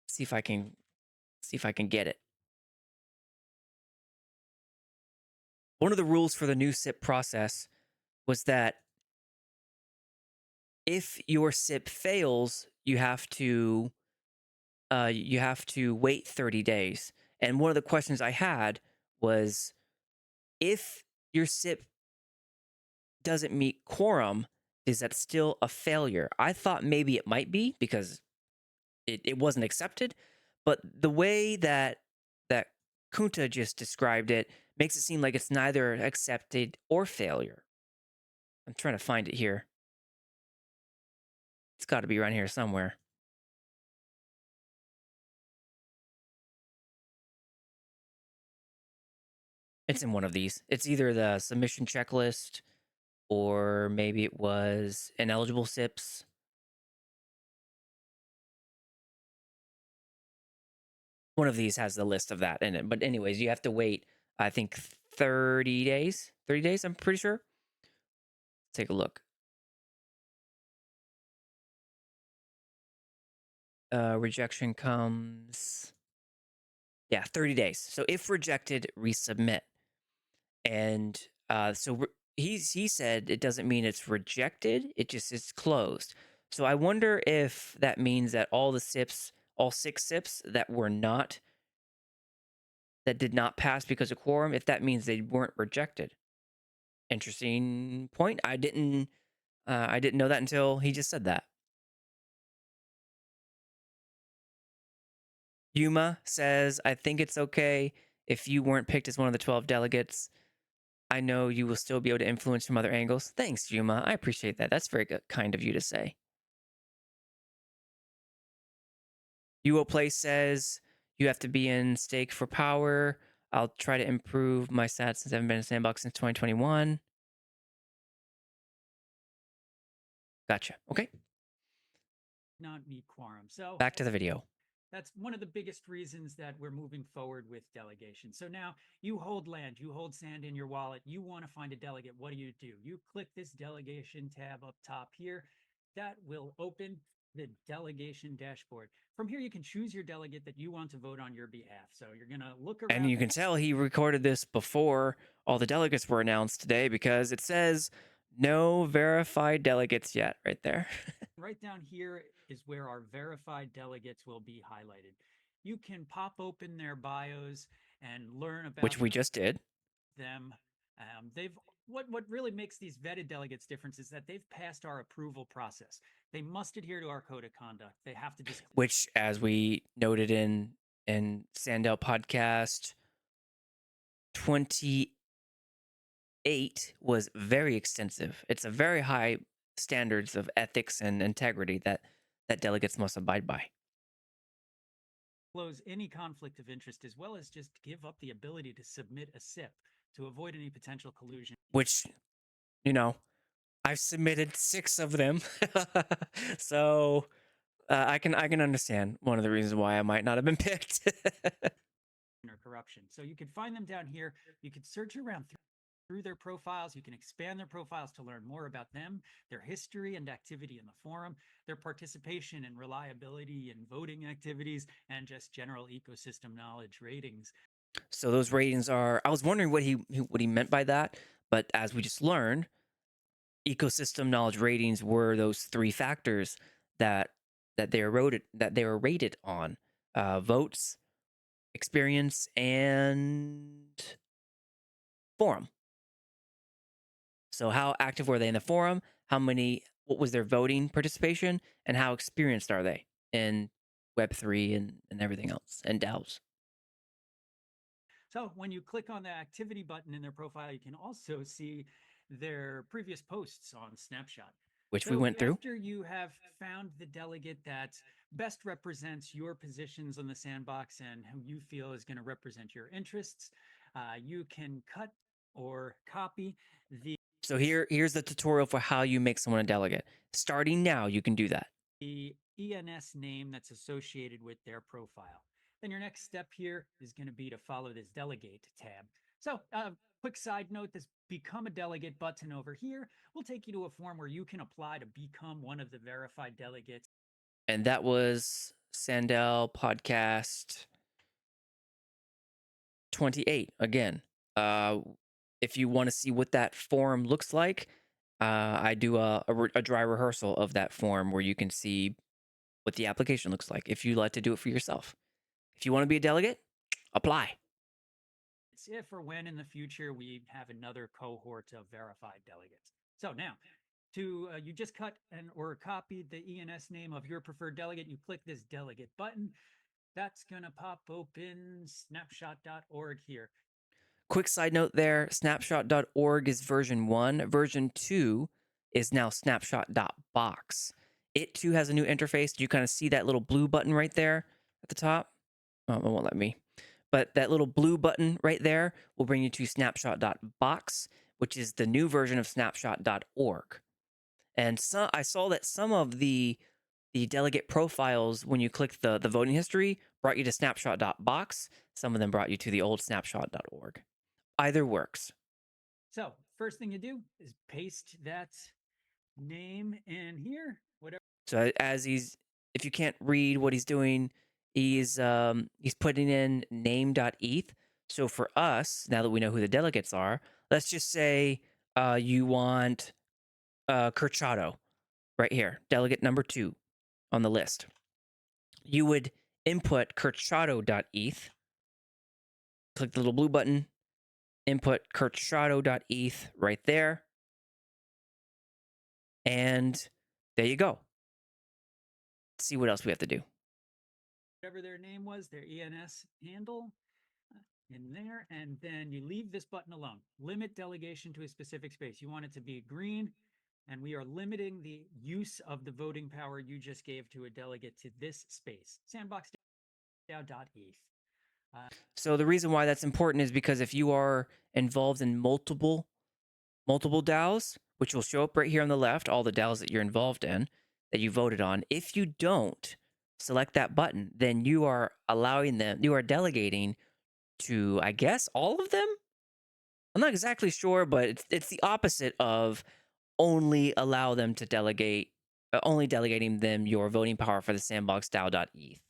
see if I can get it. one of the rules for the new SIP process was that if your SIP fails, you have to wait 30 days. And one of the questions I had was, if your SIP doesn't meet quorum, is that still a failure? I thought maybe it might be because it wasn't accepted, but the way that Kunta just described it makes it seem like it's neither accepted or failure. I'm trying to find it here. It's got to be around here somewhere. It's in one of these. It's either the submission checklist or maybe it was ineligible SIPs. One of these has the list of that in it. But anyways, you have to wait, I think 30 days. 30 days, I'm pretty sure. Take a look. Rejection comes, yeah, 30 days. So if rejected, resubmit. And he said it doesn't mean it's rejected, it just is closed. So I wonder if that means that all the SIPs, all 6 SIPs that did not pass because of quorum, if that means they weren't rejected. Interesting point. I didn't know that until he just said that. Yuma says, I think it's okay if you weren't picked as one of the 12 delegates. I know you will still be able to influence from other angles. Thanks, Yuma. I appreciate that. That's very good, kind of you to say. Play says, you have to be in stake for power. I'll try to improve my stats since I haven't been in Sandbox since 2021. Gotcha. Okay. Not meet quorum. So Back to the video. that's one of the biggest reasons that we're moving forward with delegation. So now you hold land, you hold sand in your wallet, you want to find a delegate. What do? You click this delegation tab up top here. That will open the delegation dashboard. From here, you can choose your delegate that you want to vote on your behalf. So you're going to look around. And you can tell he recorded this before all the delegates were announced today because it says no verified delegates yet right there. Right down here is where our verified delegates will be highlighted. You can pop open their bios and learn about Which we just did. them. They've what really makes these vetted delegates different is that they've passed our approval process. They must adhere to our code of conduct. They have to disclose. Which, as we noted in SandDAO Podcast 28, was very extensive. It's a very high standards of ethics and integrity that delegates must abide by. Close any conflict of interest, as well as just give up the ability to submit a SIP to avoid any potential collusion. Which, I've submitted 6 of them, so I can understand one of the reasons why I might not have been picked. Or corruption. So you can find them down here. You can search around through their profiles. You can expand their profiles to learn more about them, their history and activity in the forum, their participation and reliability in voting activities, and just general ecosystem knowledge ratings. So those ratings are, I was wondering what he meant by that, but as we just learned, ecosystem knowledge ratings were those 3 factors that they were rated on: votes, experience, and forum. So how active were they in the forum? What was their voting participation? And how experienced are they in Web3 and everything else, and DAOs? So when you click on the activity button in their profile, you can also see their previous posts on Snapshot. Which we went through. After you have found the delegate that best represents your positions on the sandbox and who you feel is going to represent your interests, you can cut or copy the. So here's the tutorial for how you make someone a delegate. Starting now, you can do that. The ENS name that's associated with their profile. Then your next step here is going to be to follow this Delegate tab. So quick side note, this Become a Delegate button over here will take you to a form where you can apply to become one of the verified delegates. And that was SandDAO Podcast 28 again. if you want to see what that form looks like, I do a dry rehearsal of that form where you can see what the application looks like if you like to do it for yourself. If you want to be a delegate, apply. It's if or when in the future we have another cohort of verified delegates. So now, you just cut or copied the ENS name of your preferred delegate. You click this delegate button. That's going to pop open snapshot.org here. Quick side note there, snapshot.org is version 1. Version 2 is now snapshot.box. It too has a new interface. Do you kind of see that little blue button right there at the top? Oh, it won't let me. But that little blue button right there will bring you to snapshot.box, which is the new version of snapshot.org. And I saw that some of the delegate profiles, when you click the voting history, brought you to snapshot.box. Some of them brought you to the old snapshot.org. Either works. So first thing you do is paste that name in here. Whatever. So if you can't read what he's doing, he's putting in name.eth. So for us, now that we know who the delegates are, let's just say you want Kurchato right here, delegate number 2 on the list. You would input Kurchato.eth, click the little blue button, input Kurchato.eth right there, and there you go. Let's see what else we have to do. Whatever their name was, their ENS handle in there, and then you leave this button alone. Limit delegation to a specific space. You want it to be green, and we are limiting the use of the voting power you just gave to a delegate to this space. Sandbox DAO.eth. So the reason why that's important is because if you are involved in multiple DAOs, which will show up right here on the left, all the DAOs that you're involved in, that you voted on, if you don't select that button, then you are delegating to, I guess, all of them? I'm not exactly sure, but it's the opposite of only allow them to delegate, only delegating them your voting power for the Sandbox DAO.eth.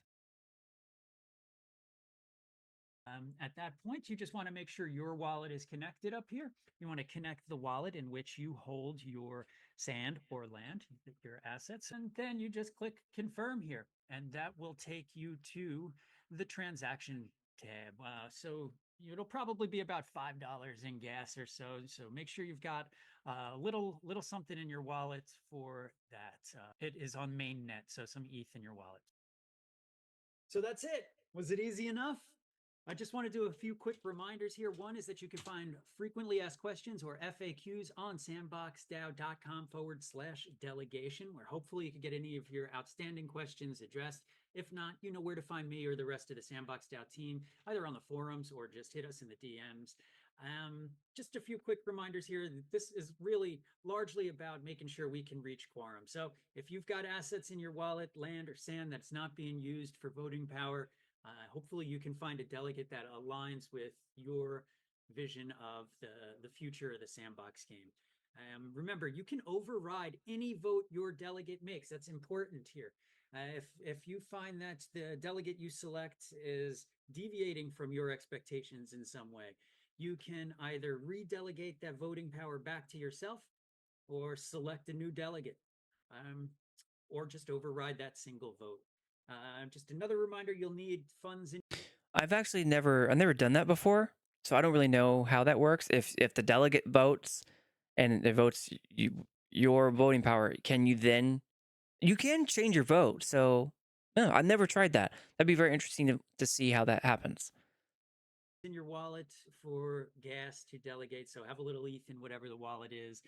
At that point, you just want to make sure your wallet is connected up here. You want to connect the wallet in which you hold your sand or land, your assets, and then you just click confirm here, and that will take you to the transaction tab. So it'll probably be about $5 in gas or so. So make sure you've got a little something in your wallet for that. It is on mainnet, so some ETH in your wallet. So that's it. Was it easy enough? I just want to do a few quick reminders here. One is that you can find frequently asked questions or FAQs on sandboxdao.com/delegation, where hopefully you can get any of your outstanding questions addressed. If not, you know where to find me or the rest of the Sandbox DAO team, either on the forums or just hit us in the DMs. Just a few quick reminders here. This is really largely about making sure we can reach quorum. So if you've got assets in your wallet, land, or sand that's not being used for voting power, hopefully you can find a delegate that aligns with your vision of the future of the Sandbox game. Remember, you can override any vote your delegate makes. That's important here. If you find that the delegate you select is deviating from your expectations in some way, you can either redelegate that voting power back to yourself or select a new delegate, or just override that single vote. Just another reminder, you'll need funds in. I've never done that before, so I don't really know how that works. If the delegate votes and it votes your voting power, you can change your vote. So no, I've never tried that. That'd be very interesting to see how that happens. In your wallet for gas to delegate, so have a little ETH in whatever the wallet is.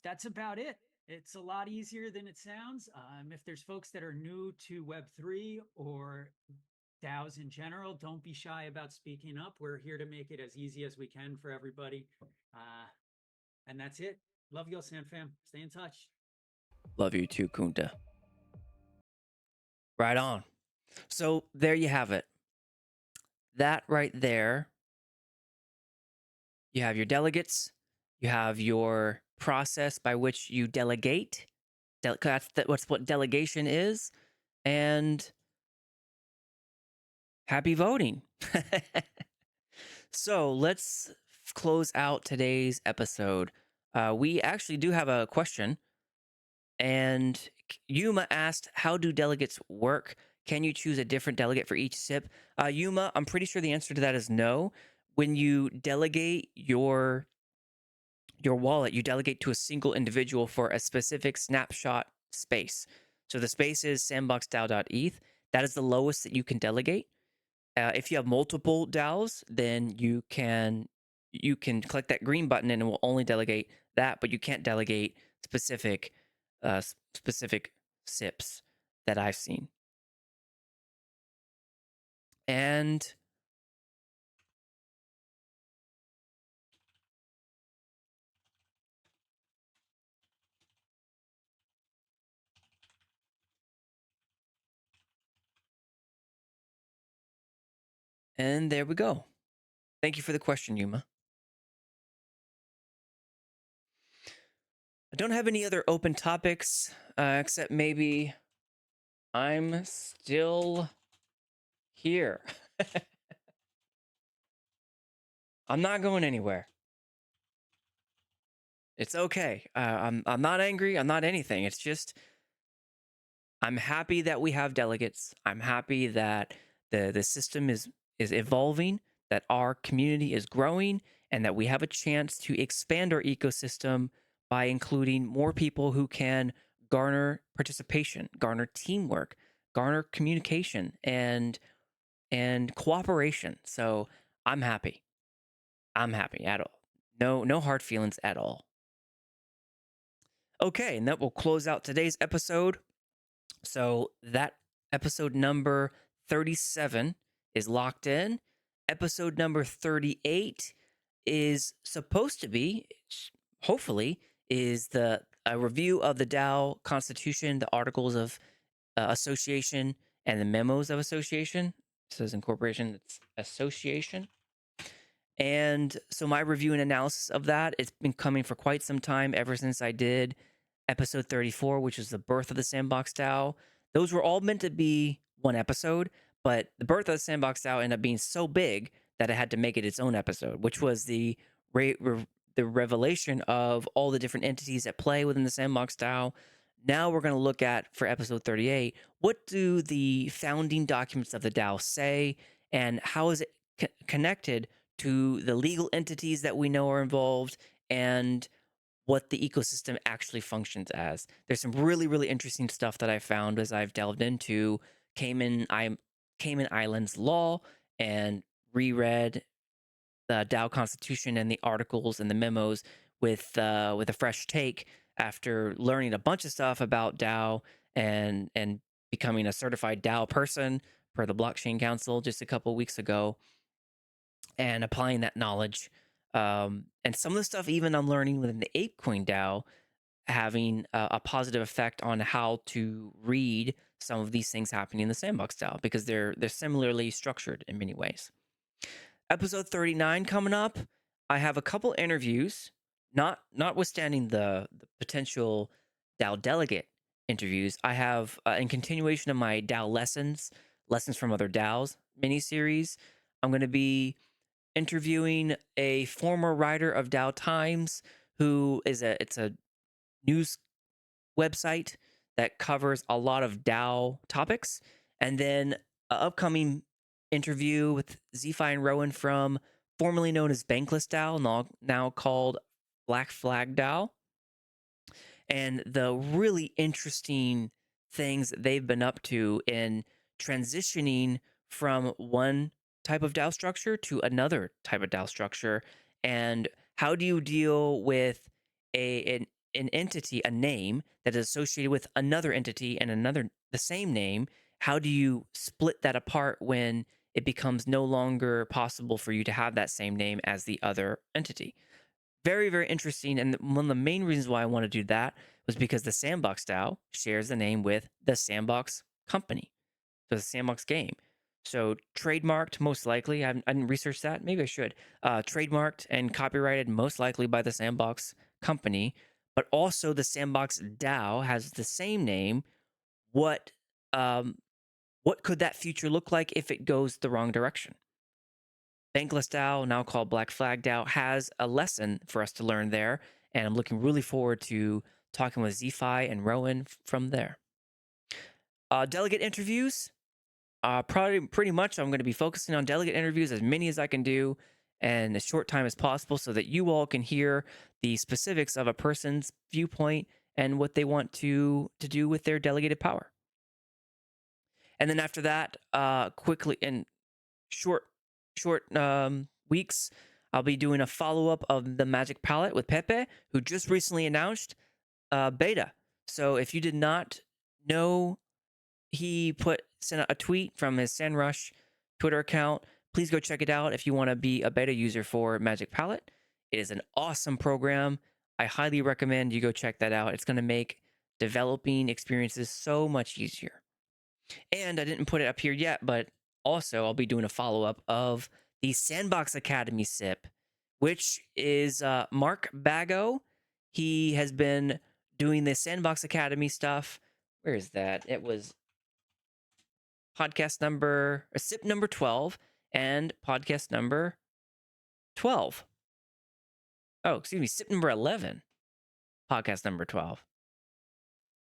That's about it. It's a lot easier than it sounds. If there's folks that are new to Web3 or DAOs in general, don't be shy about speaking up. We're here to make it as easy as we can for everybody. And that's it. Love y'all, SandFam. Stay in touch. Love you too, Kunta. Right on. So there you have it. That right there. You have your delegates. You have your process by which you delegate. That's what delegation is. And happy voting. So let's close out today's episode, we actually do have a question. And Yuma asked, how do delegates work? Can you choose a different delegate for each SIP? Yuma, I'm pretty sure the answer to that is no. When you delegate your wallet, you delegate to a single individual for a specific snapshot space. So the space is Sandbox DAO.eth. That is the lowest that you can delegate. If you have multiple DAOs, then you can click that green button and it will only delegate that, but you can't delegate specific SIPs that I've seen. And there we go. Thank you for the question, Yuma. I don't have any other open topics, except maybe I'm still here. I'm not going anywhere. It's okay. I'm not angry. I'm not anything. It's just I'm happy that we have delegates. I'm happy that the system is evolving, that our community is growing, and that we have a chance to expand our ecosystem by including more people who can garner participation, garner teamwork, garner communication, and cooperation. So I'm happy. I'm happy at all. No hard feelings at all. Okay, and that will close out today's episode. So that episode number 37 is locked in. Episode number 38 is supposed to be, hopefully, is a review of the DAO Constitution, the Articles of Association, and the Memos of Association. It says incorporation, it's association. And so my review and analysis of that, it's been coming for quite some time, ever since I did episode 34, which is the birth of the Sandbox DAO. Those were all meant to be one episode, but the birth of the Sandbox DAO ended up being so big that I had to make it its own episode, which was the revelation of all the different entities at play within the Sandbox DAO. Now we're going to look at, for episode 38, what do the founding documents of the DAO say, and how is it connected to the legal entities that we know are involved, and what the ecosystem actually functions as. There's some really, really interesting stuff that I found as I've delved into Cayman Islands law and reread the DAO Constitution and the articles and the memos with a fresh take after learning a bunch of stuff about DAO and becoming a certified DAO person per the Blockchain Council just a couple weeks ago, and applying that knowledge. And some of the stuff even I'm learning within the ApeCoin DAO having a positive effect on how to read some of these things happening in the Sandbox DAO, because they're similarly structured in many ways. Episode 39 coming up. I have a couple interviews, notwithstanding the potential DAO delegate interviews. I have, in continuation of my DAO lessons from other DAOs mini series, I'm going to be interviewing a former writer of DAO Times, who is it's a news website that covers a lot of DAO topics, and then an upcoming interview with Zephi and Rowan from formerly known as Bankless DAO, now called Black Flag DAO, and the really interesting things that they've been up to in transitioning from one type of DAO structure to another type of DAO structure. And how do you deal with an entity, a name that is associated with another entity and another the same name? How do you split that apart when it becomes no longer possible for you to have that same name as the other entity? Very, very interesting. And one of the main reasons why I want to do that was because the Sandbox DAO shares the name with the Sandbox company, so the Sandbox game. So trademarked, most likely. I didn't research that. Maybe I should. Trademarked and copyrighted, most likely by the Sandbox company. But also the Sandbox DAO has the same name. What what could that future look like if it goes the wrong direction? Bankless DAO, now called Black Flag DAO, has a lesson for us to learn there, and I'm looking really forward to talking with Zephi and Rowan from there. Delegate interviews. Probably pretty much I'm going to be focusing on delegate interviews, as many as I can do in as short time as possible, so that you all can hear the specifics of a person's viewpoint and what they want to do with their delegated power. And then after that, quickly in short weeks, I'll be doing a follow-up of the Magic Palette with Pepe, who just recently announced beta. So if you did not know, he sent out a tweet from his SandRush Twitter account. Please go check it out if you want to be a beta user for Magic Palette. It is an awesome program. I highly recommend you go check that out. It's going to make developing experiences so much easier. And I didn't put it up here yet, but also I'll be doing a follow-up of the Sandbox Academy SIP, which is Mark Bago. He has been doing the Sandbox Academy stuff. Where is that? It was SIP number 12 and podcast number 12. Oh, excuse me, SIP number 11, podcast number 12.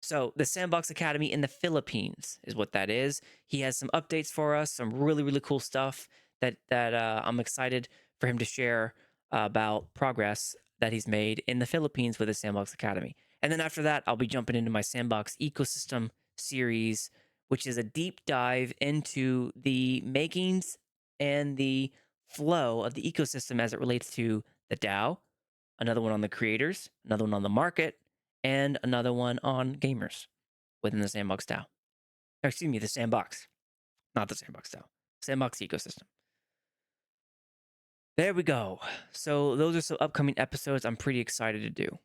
So the Sandbox Academy in the Philippines is what that is. He has some updates for us, some really, really cool stuff that I'm excited for him to share about progress that he's made in the Philippines with the Sandbox Academy. And then after that, I'll be jumping into my Sandbox Ecosystem series, which is a deep dive into the makings and the flow of the ecosystem as it relates to the DAO, another one on the creators, another one on the market, and another one on gamers within the Sandbox DAO. Or excuse me, the Sandbox. Not the Sandbox DAO. Sandbox ecosystem. There we go. So those are some upcoming episodes I'm pretty excited to do.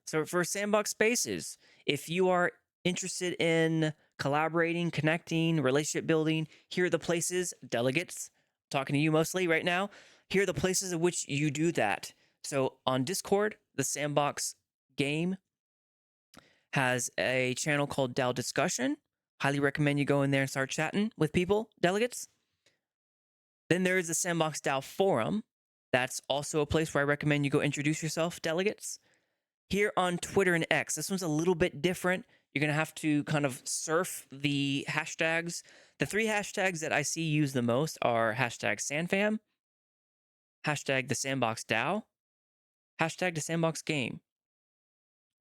So for Sandbox Spaces, if you are interested in collaborating, connecting, relationship building, here are the places, delegates, talking to you mostly right now, here are the places in which you do that. So on Discord, the Sandbox Game has a channel called DAO Discussion. Highly recommend you go in there and start chatting with people, delegates. Then there is the Sandbox DAO Forum. That's also a place where I recommend you go introduce yourself, delegates. Here on Twitter and X, this one's a little bit different. You're going to have to kind of surf the hashtags. The 3 hashtags that I see used the most are hashtag SandFam, hashtag the Sandbox DAO, hashtag the Sandbox Game.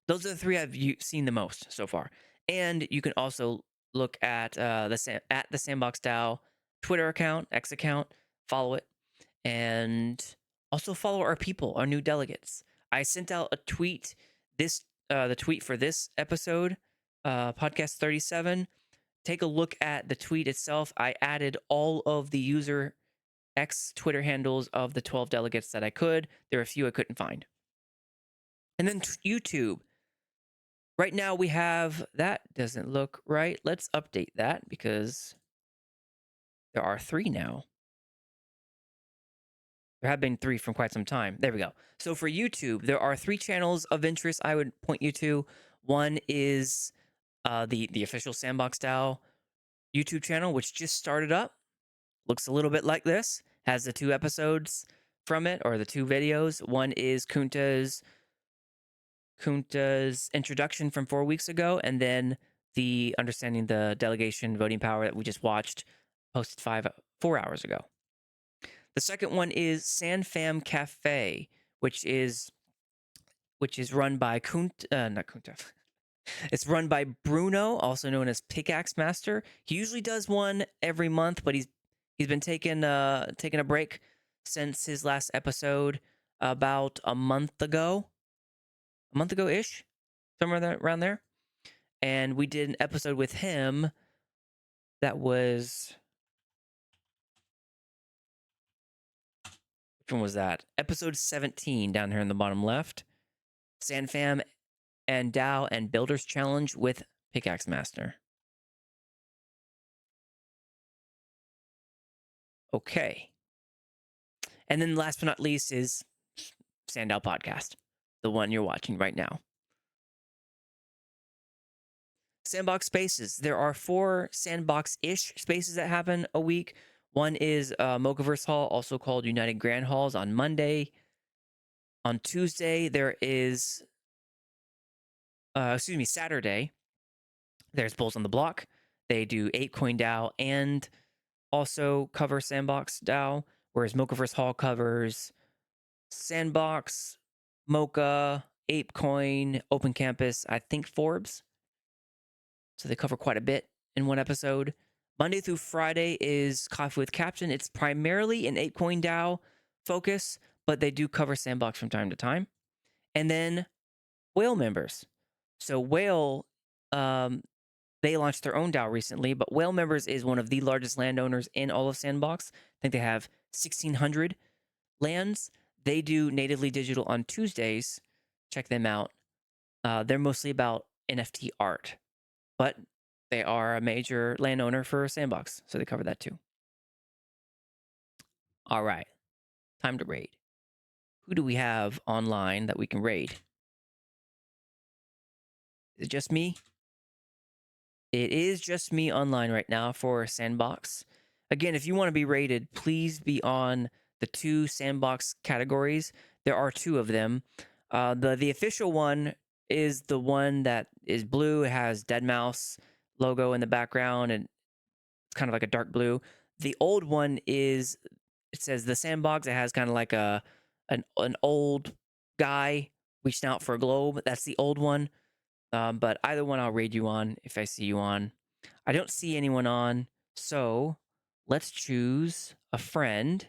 Those are the 3 I've seen the most so far. And you can also look at the Sandbox DAO Twitter account, X account, follow it, and also follow our people, our new delegates. I sent out a tweet, the tweet for this episode, podcast 37. Take a look at the tweet itself. I added all of the user X Twitter handles of the 12 delegates that I could. There are a few I couldn't find. And then YouTube. Right now we have, that doesn't look right. Let's update that because there are 3 now. There have been 3 from quite some time. There we go. So for YouTube, there are 3 channels of interest I would point you to. One is the official Sandbox DAO YouTube channel, which just started up. Looks a little bit like this. Has the 2 episodes from it, or the 2 videos. One is Kunta's introduction from 4 weeks ago, and then the understanding the delegation voting power that we just watched, posted 4 hours ago. The second one is SandFam Cafe, which is run by not Kunta. It's run by Bruno, also known as Pickaxe Master. He usually does one every month, but he's been taking a break since his last episode about a month ago-ish, somewhere around there. And we did an episode with him that was, which one was that? Episode 17 down here in the bottom left. SandFam and DAO and Builders Challenge with Pickaxe Master. Okay. And then last but not least is SandDAO Podcast, the one you're watching right now. Sandbox Spaces. There are 4 sandbox-ish spaces that happen a week. One is Mochaverse Hall, also called United Grand Halls, on Monday. On Tuesday, there is, Saturday, there's Bulls on the Block. They do ApeCoin DAO and also cover Sandbox DAO, whereas Mochaverse Hall covers Sandbox, Mocha, ApeCoin, Open Campus, I think Forbes. So they cover quite a bit in one episode. Monday through Friday is Coffee with Captain. It's primarily an ApeCoin DAO focus, but they do cover Sandbox from time to time. And then Whale members. So Whale, they launched their own DAO recently, but Whale members is one of the largest landowners in all of Sandbox. I think they have 1,600 lands. They do natively digital on Tuesdays. Check them out. They're mostly about NFT art, but they are a major landowner for Sandbox, so they cover that too. All right, time to raid. Who do we have online that we can raid? Is it just me? It is just me online right now for Sandbox. Again, if you want to be rated, please be on the 2 Sandbox categories. There are 2 of them. The official one is the one that is blue. It has Deadmau5 logo in the background, and it's kind of like a dark blue. The old one is, it says the Sandbox. It has kind of like an old guy reaching out for a globe. That's the old one. But either one I'll raid you on if I see you on. I don't see anyone on, so let's choose a friend.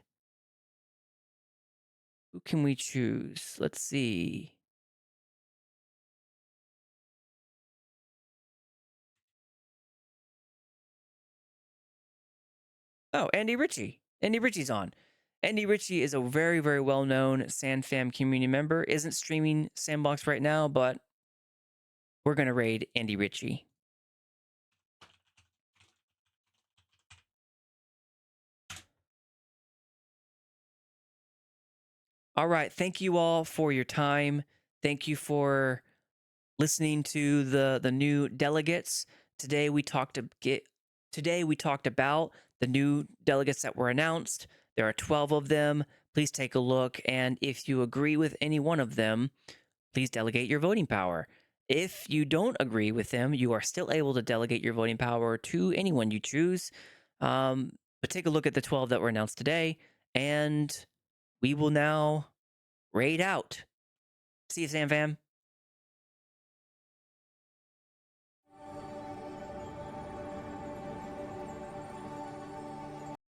Who can we choose? Let's see. Oh, Andy Ritchie. Andy Ritchie's on. Andy Ritchie is a very, very well-known SandFam community member. Isn't streaming Sandbox right now, but we're going to raid Andy Ritchie. All right. Thank you all for your time. Thank you for listening to the new delegates. Today we talked about the new delegates that were announced. There are 12 of them. Please take a look, and if you agree with any one of them, please delegate your voting power. If you don't agree with them, you are still able to delegate your voting power to anyone you choose. But take a look at the 12 that were announced today, and we will now raid out. See you, SandFam.